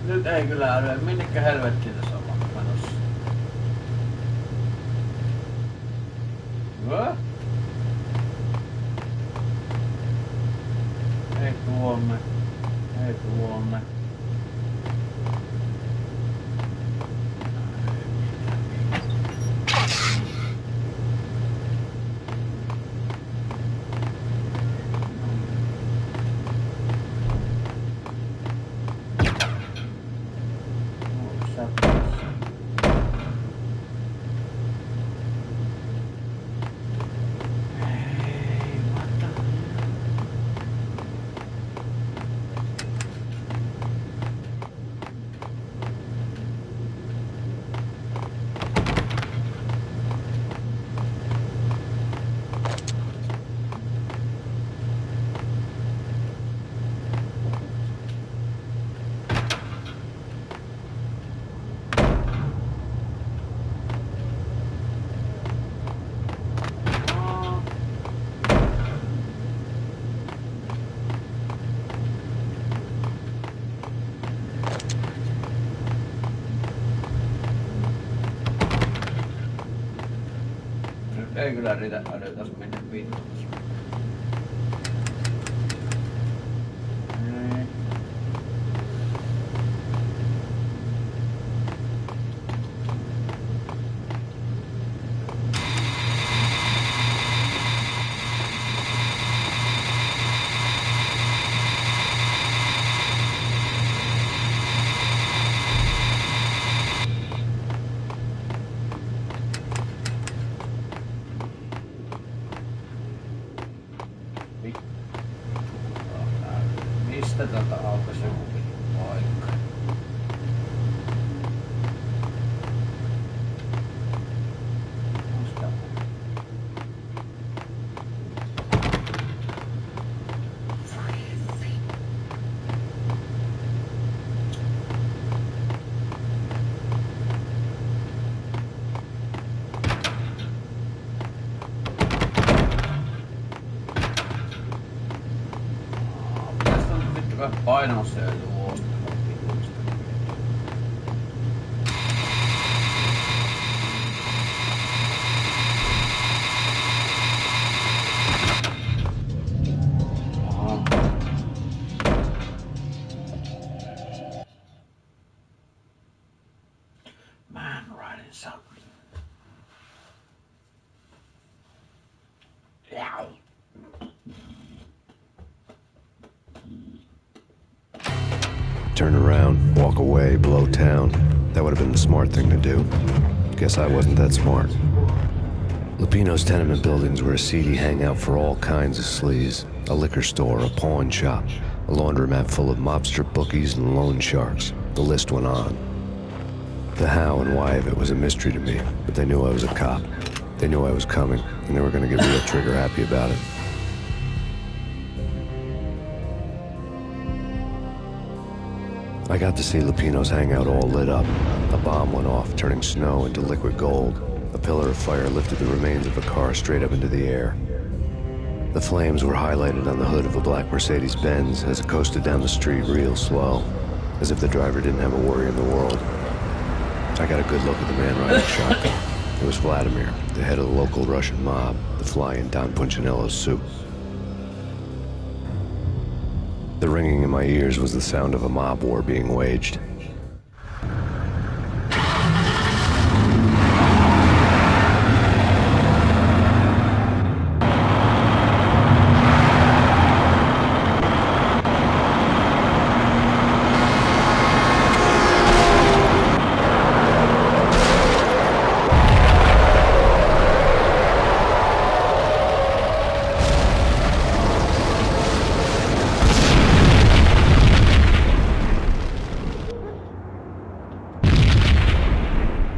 Nyt ei kyllä älyä. Minnekä helvettiin tässä ollaan menossa? Hyvä? Ei tuonne. Ei tuonne. Ei kyllä riitä älytäs minne vittuun. Mistä tätä aukesi joku paikka? Mistä? Painamassa ja juosta. Man riding something. Yeah. Turn around, walk away, blow town. That would have been the smart thing to do. Guess I wasn't that smart. Lupino's tenement buildings were a seedy hangout for all kinds of sleaze. A liquor store, a pawn shop, a laundromat full of mobster bookies and loan sharks. The list went on. The how and why of it was a mystery to me, but they knew I was a cop. They knew I was coming, and they were going to get real trigger happy about it. I got to see Lupino's hangout all lit up. A bomb went off, turning snow into liquid gold. A pillar of fire lifted the remains of a car straight up into the air. The flames were highlighted on the hood of a black Mercedes-Benz as it coasted down the street real slow, as if the driver didn't have a worry in the world. I got a good look at the man riding shotgun. It was Vladimir, the head of the local Russian mob, the fly in Don Punchinello's suit. The ringing in my ears was the sound of a mob war being waged.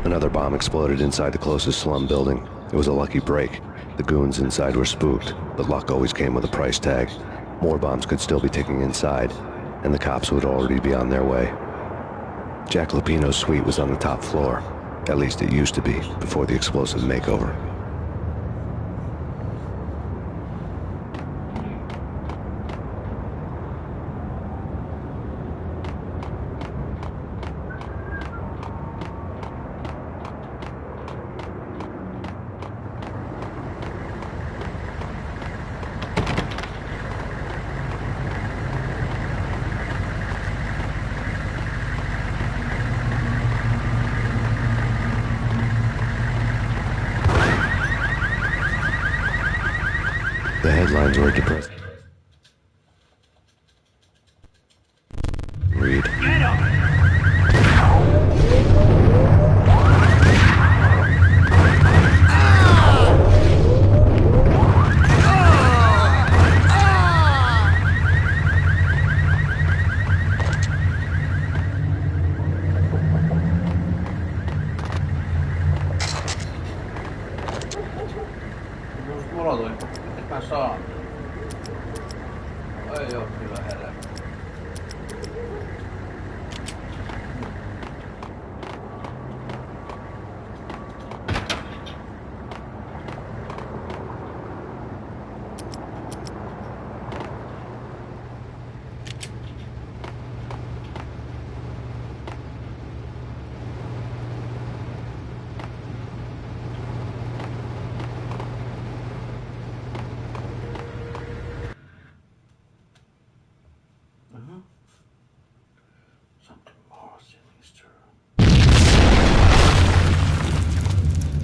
Another bomb exploded inside the closest slum building. It was a lucky break. The goons inside were spooked, but luck always came with a price tag. More bombs could still be ticking inside, and the cops would already be on their way. Jack Lupino's suite was on the top floor. At least it used to be, before the explosive makeover. The headlines were depressing. Read. Get him! Mulla tuli. Et mä saan. Ei oo kyllä herää.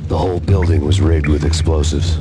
The whole building was rigged with explosives.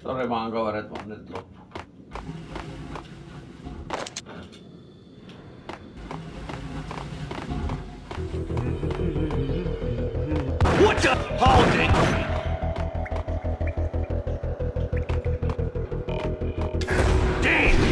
Sori vaan kaverit, vaan nyt loppu. What the? Hold it! Damn!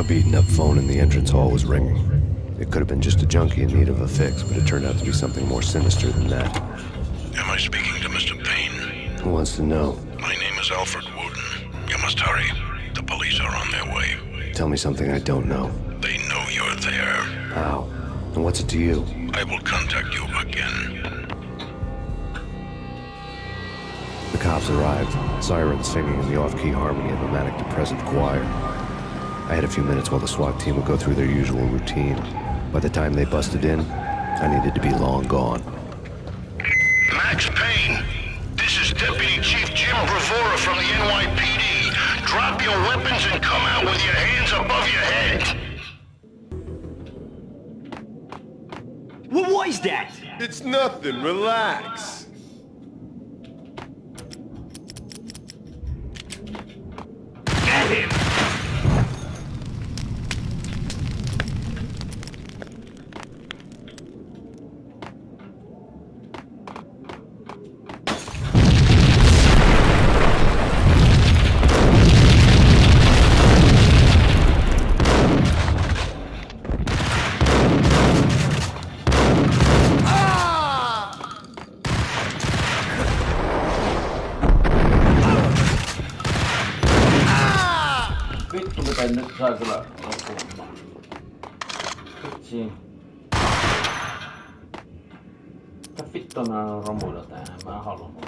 A beaten-up phone in the entrance hall was ringing. It could have been just a junkie in need of a fix, but it turned out to be something more sinister than that. Am I speaking to Mr. Payne? Who wants to know? My name is Alfred Wooten. You must hurry. The police are on their way. Tell me something I don't know. They know you're there. How? And what's it to you? I will contact you again. The cops arrived, sirens singing in the off-key harmony of a manic-depressive choir. I had a few minutes while the SWAT team would go through their usual routine. By the time they busted in, I needed to be long gone. Max Payne, this is Deputy Chief Jim Bravura from the NYPD. Drop your weapons and come out with your hands above your head. What was that? It's nothing. Relax. Get him! Vittu miten nyt saa kyllä loppumaan. Vitsi. Mitä vittua mä oon romuilla tähän? Mä en halunnut.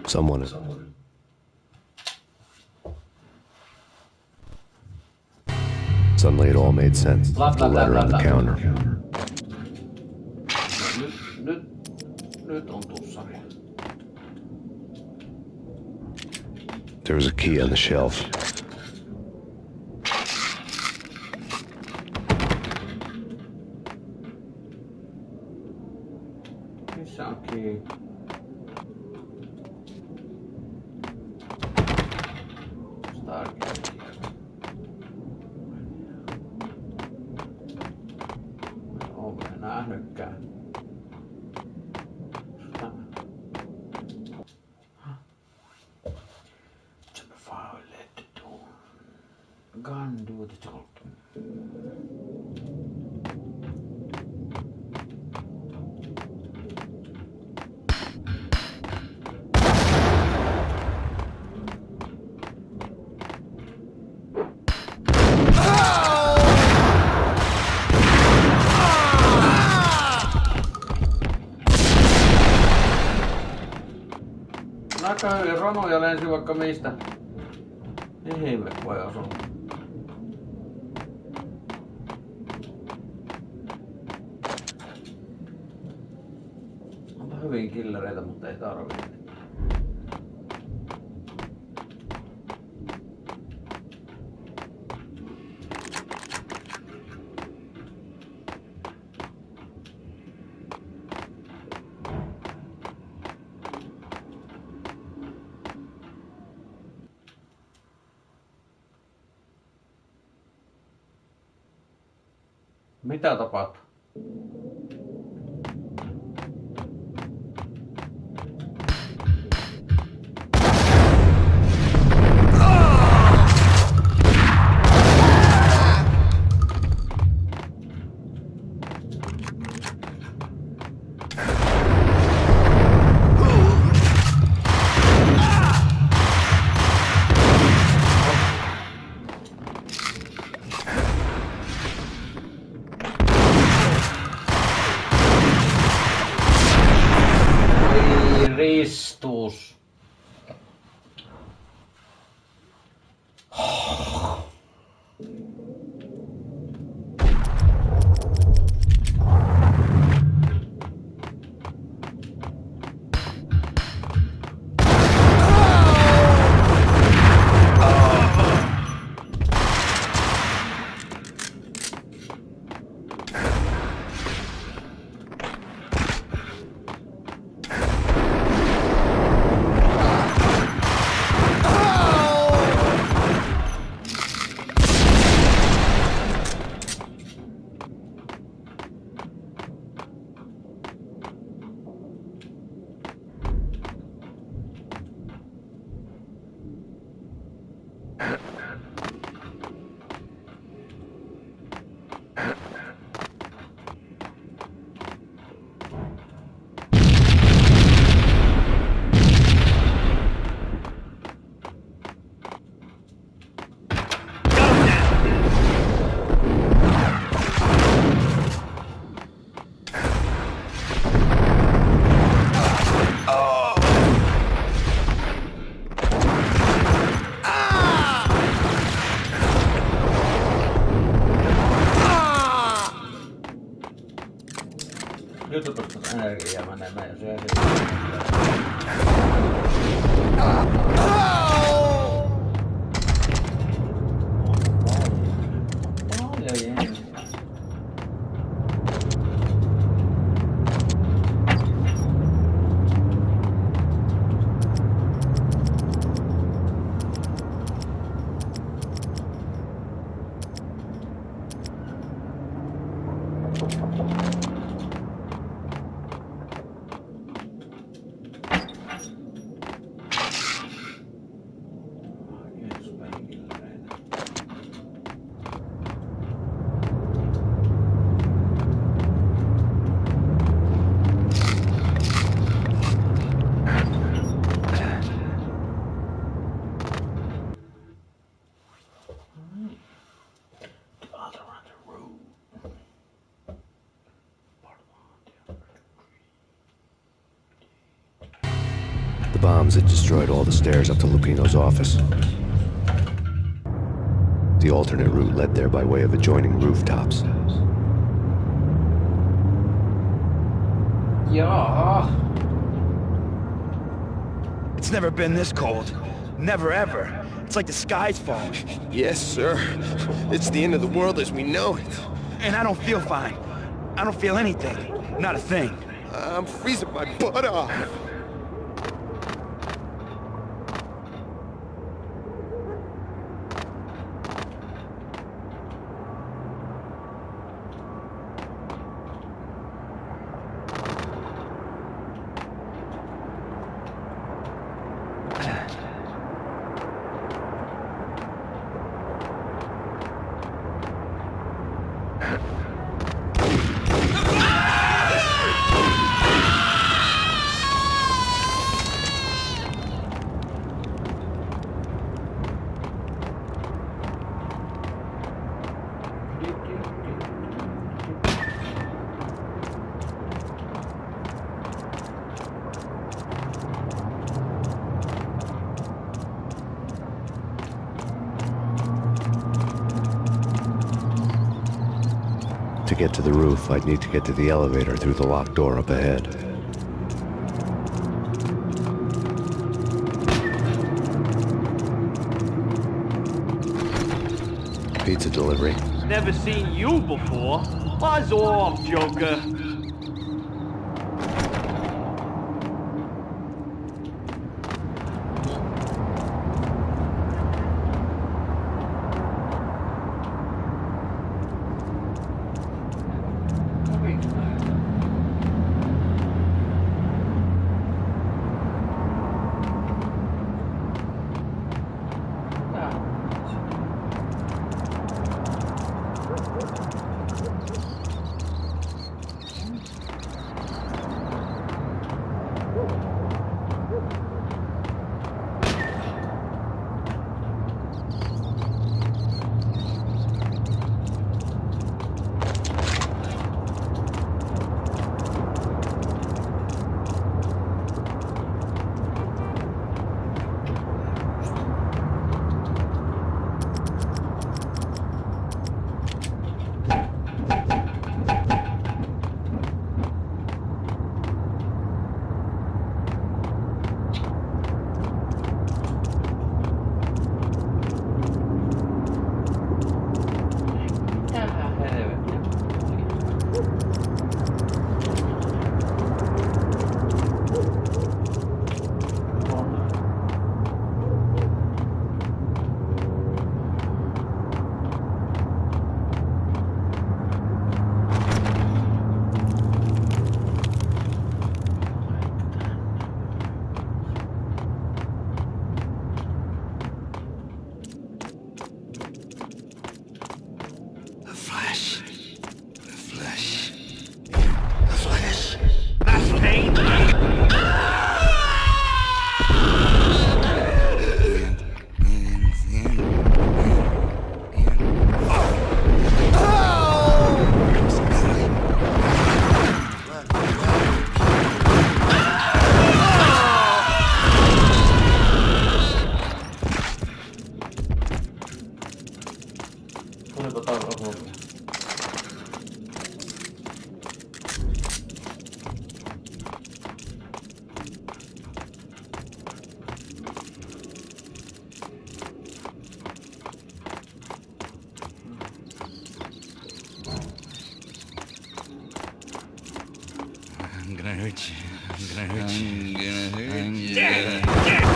Someone is... Suddenly it all made sense. The letter on the counter. Nyt on tussari. There was a key on the shelf. Missä on key? Stargate. Onko ne nähnytkään? Gun do the job. Näköjään ronuja lensi vaikka mistä. Ihme voi osua. Onpa hyvin killereitä, mutta ei tarvii. Mitä tapahtuu? Ristus. Jututus energiaa menemään, jos ei The bombs had destroyed all the stairs up to Lupino's office. The alternate route led there by way of adjoining rooftops. Jaha. It's never been this cold. Never ever. It's like the sky's falling. Yes, sir. It's the end of the world as we know it. And I don't feel fine. I don't feel anything. Not a thing. I'm freezing my butt off. To get to the roof, I'd need to get to the elevator through the locked door up ahead. Pizza delivery. Never seen you before. Buzz off, Joker. hommia. I'm gonna hurt you. I'm gonna hurt you. I'm gonna hurt you.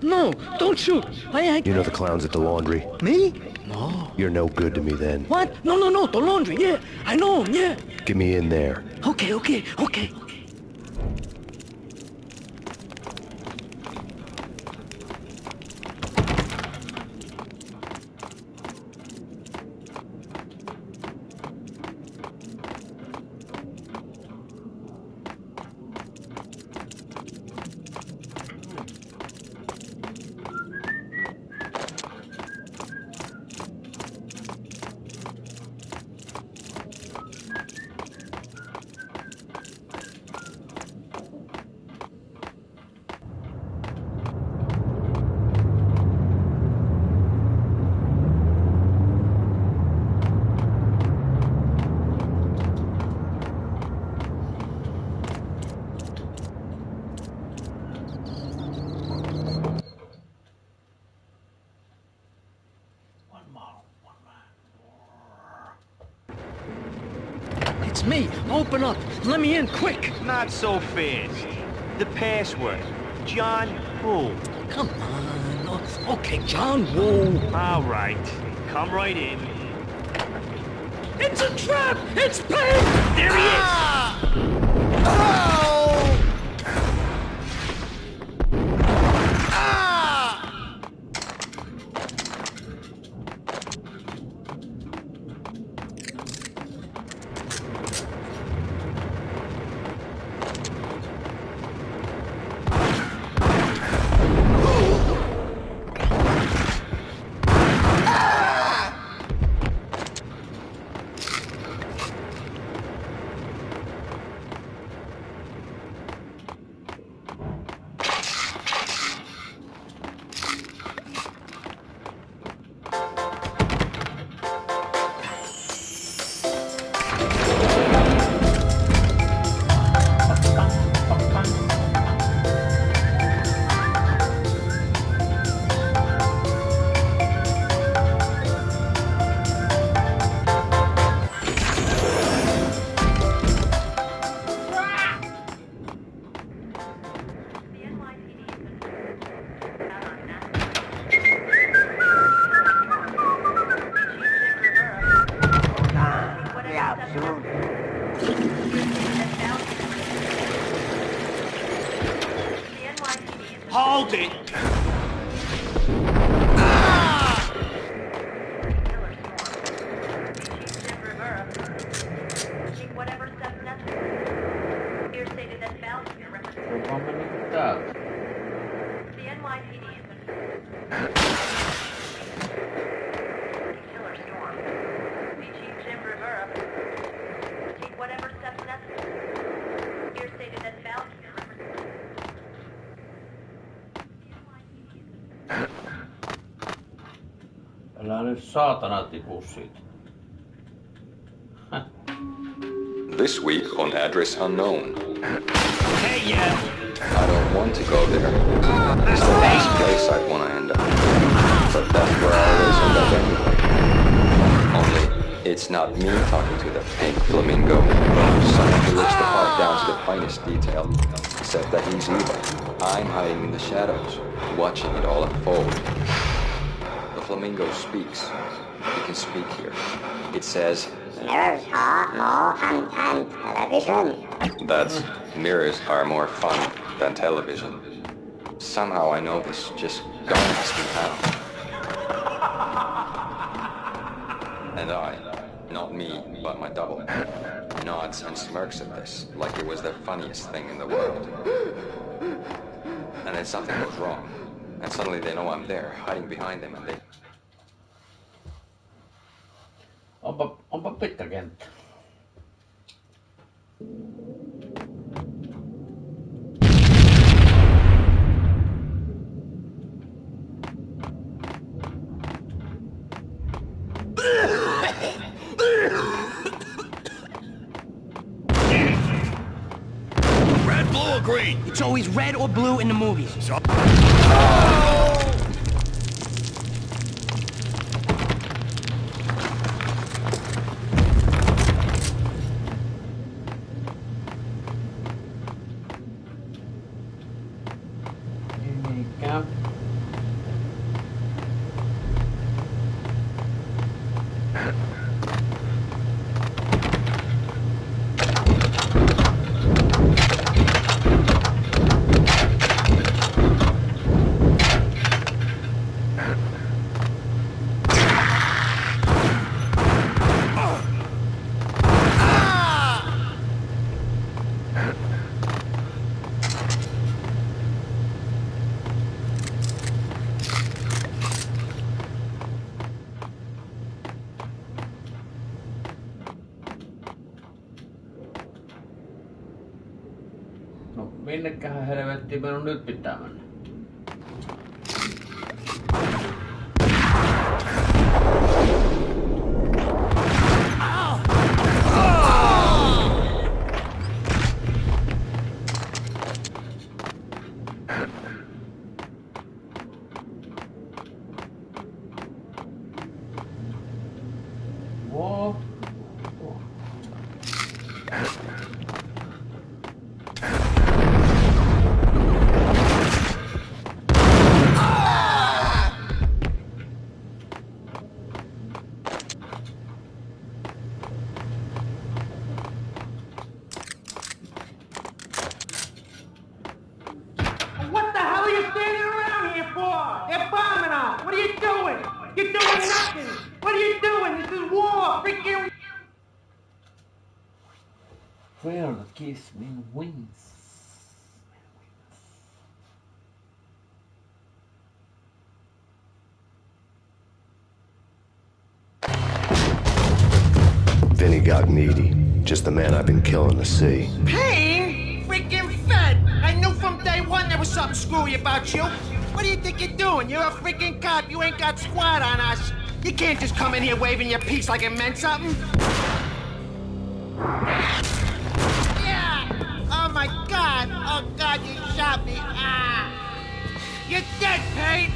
No, don't shoot. You know the clowns at the laundry? Me? No. You're no good to me then. What? No, the laundry, yeah. I know him, yeah. Get me in there. Okay. It's me. Open up. Let me in, quick. Not so fast. The password. John Woo. Come on. Okay, John Woo. All right. Come right in. It's a trap! It's Payne! There he is! Hold it! Älä nyt saatana tipu siitä. This week on Address Unknown. Hey, yeah! I don't want to go there. It's the last place I'd want to end up. But that's where I always end up anyway. Only, it's not me talking to the pink flamingo. Someone who looks the part down to the finest detail. Except that he's evil. I'm hiding in the shadows, watching it all unfold. The flamingo speaks. He can speak here. It says, mirrors are more fun than television. That's mirrors are more fun than television. Somehow I know this, just don't ask me how. And I, not me, but my double, nods and smirks at this like it was the funniest thing in the world. And then something goes wrong. And suddenly they know I'm there, hiding behind them, and they... Onpa pitkä kenttä. Red, blue, or green? It's always red or blue in the movies. Eikä. No minnekähän helvettiin minun nyt pitää mennä? Whoa. What the hell are you standing around here for? They're bombing us. What are you doing? You're doing nothing. What are you doing? This is war. Freaking. Will kiss me wings. Vinny got needy. Just the man I've been killing to see. Payne? Freaking fed. I knew from day one there was something screwy about you. What do you think you're doing? You're a freaking cop. You ain't got squat on us. You can't just come in here waving your piece like it meant something. Yeah. Oh my God. Oh God, you shot me. Ah. You're dead, Payne.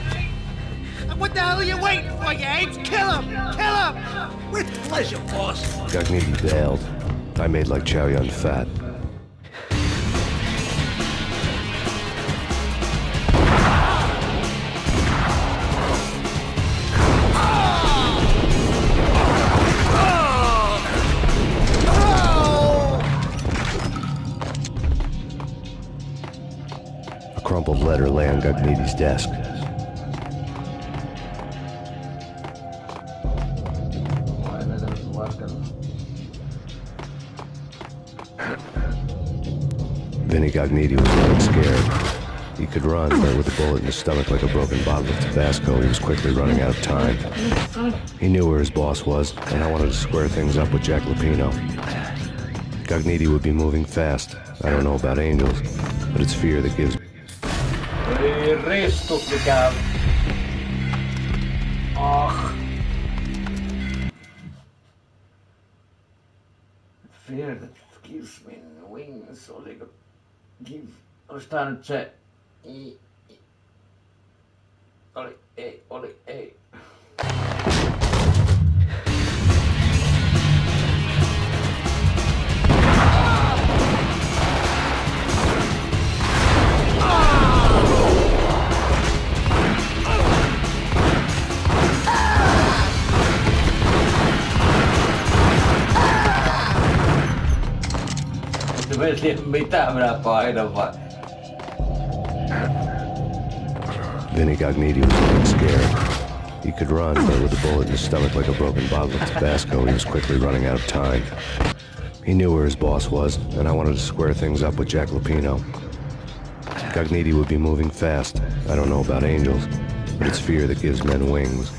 What the hell are you waiting for, you apes? Kill him! Kill him! With pleasure, boss. Gagnidi bailed. I made like Chow Yun Fat. A crumpled letter lay on Gagnidi's desk. Vinny Gagnidi was running scared. He could run, but with a bullet in his stomach like a broken bottle of Tabasco, he was quickly running out of time. He knew where his boss was, and I wanted to square things up with Jack Lupino. Gagnidi would be moving fast. I don't know about angels, but it's fear that gives... Ei ristut mikään. Ah. Fear that gives me wings. Oliko... Give... Olis tää nyt se... Oli ei. Mitä minä painan vai? Vinny Gagnidi was running scared. He could run, but with a bullet in his stomach like a broken bottle of Tabasco, he was quickly running out of time. He knew where his boss was, and I wanted to square things up with Jack Lupino. Gognitti would be moving fast. I don't know about angels, but it's fear that gives men wings.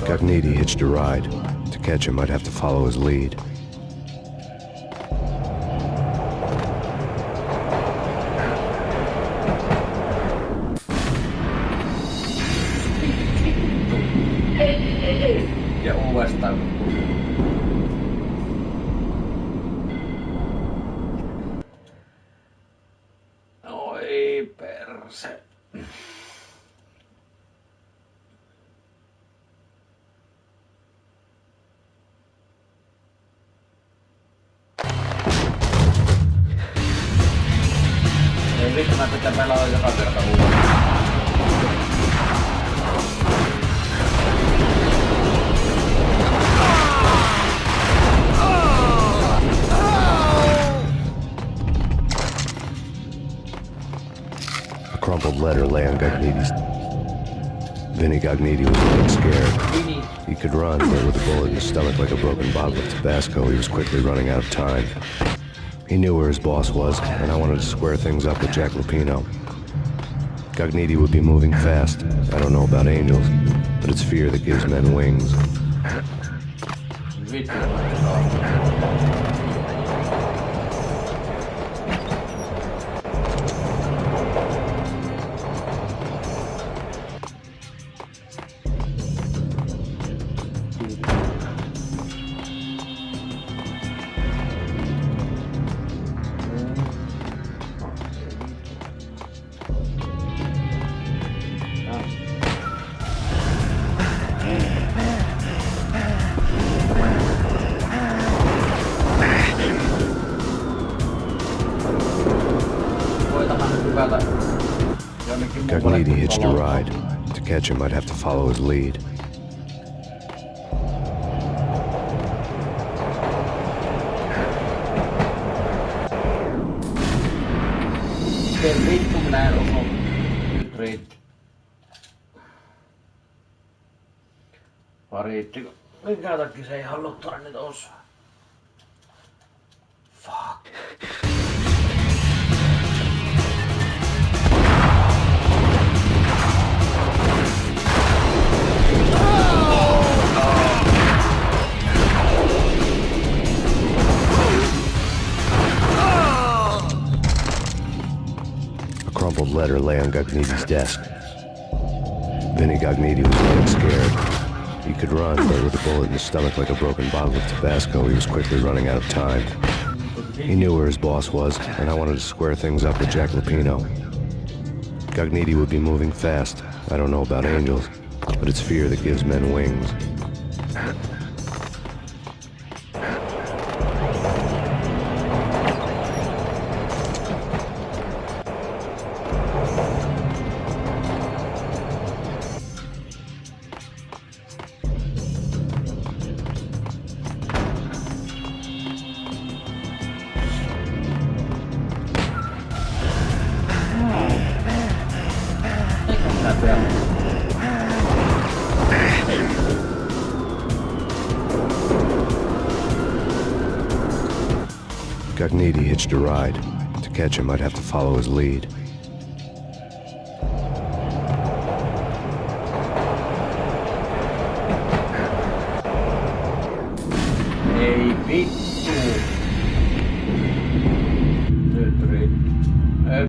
Gognitti hitched a ride. To catch him, I'd have to follow his lead. Ja uudestaan. Oi perse. Ei vittu, mä pitää pelata joka kerta uudestaan. A crumpled letter lay on Gognitti's. Vinny Gognitti was getting scared. He could run, but with a bullet in his stomach like a broken bottle of Tabasco, he was quickly running out of time. He knew where his boss was, and I wanted to square things up with Jack Lupino. Gognitti would be moving fast. I don't know about angels, but it's fear that gives men wings. Gognitti hitched a ride. To catch him, I'd have to follow his lead. Miten vittu minä en osu? Nyt riitti. Riitti. Minkä takia se ei haluttaa nyt osaa? Fuck. A crumpled letter lay on Gognitti's desk. Vinny Gognitti was getting scared. He could run, but with a bullet in his stomach like a broken bottle of Tabasco, he was quickly running out of time. He knew where his boss was, and I wanted to square things up with Jack Lupino. Gognitti would be moving fast. I don't know about angels, but it's fear that gives men wings. Gognitti hitched a ride. To catch him, I'd have to follow his lead. Ei vittu.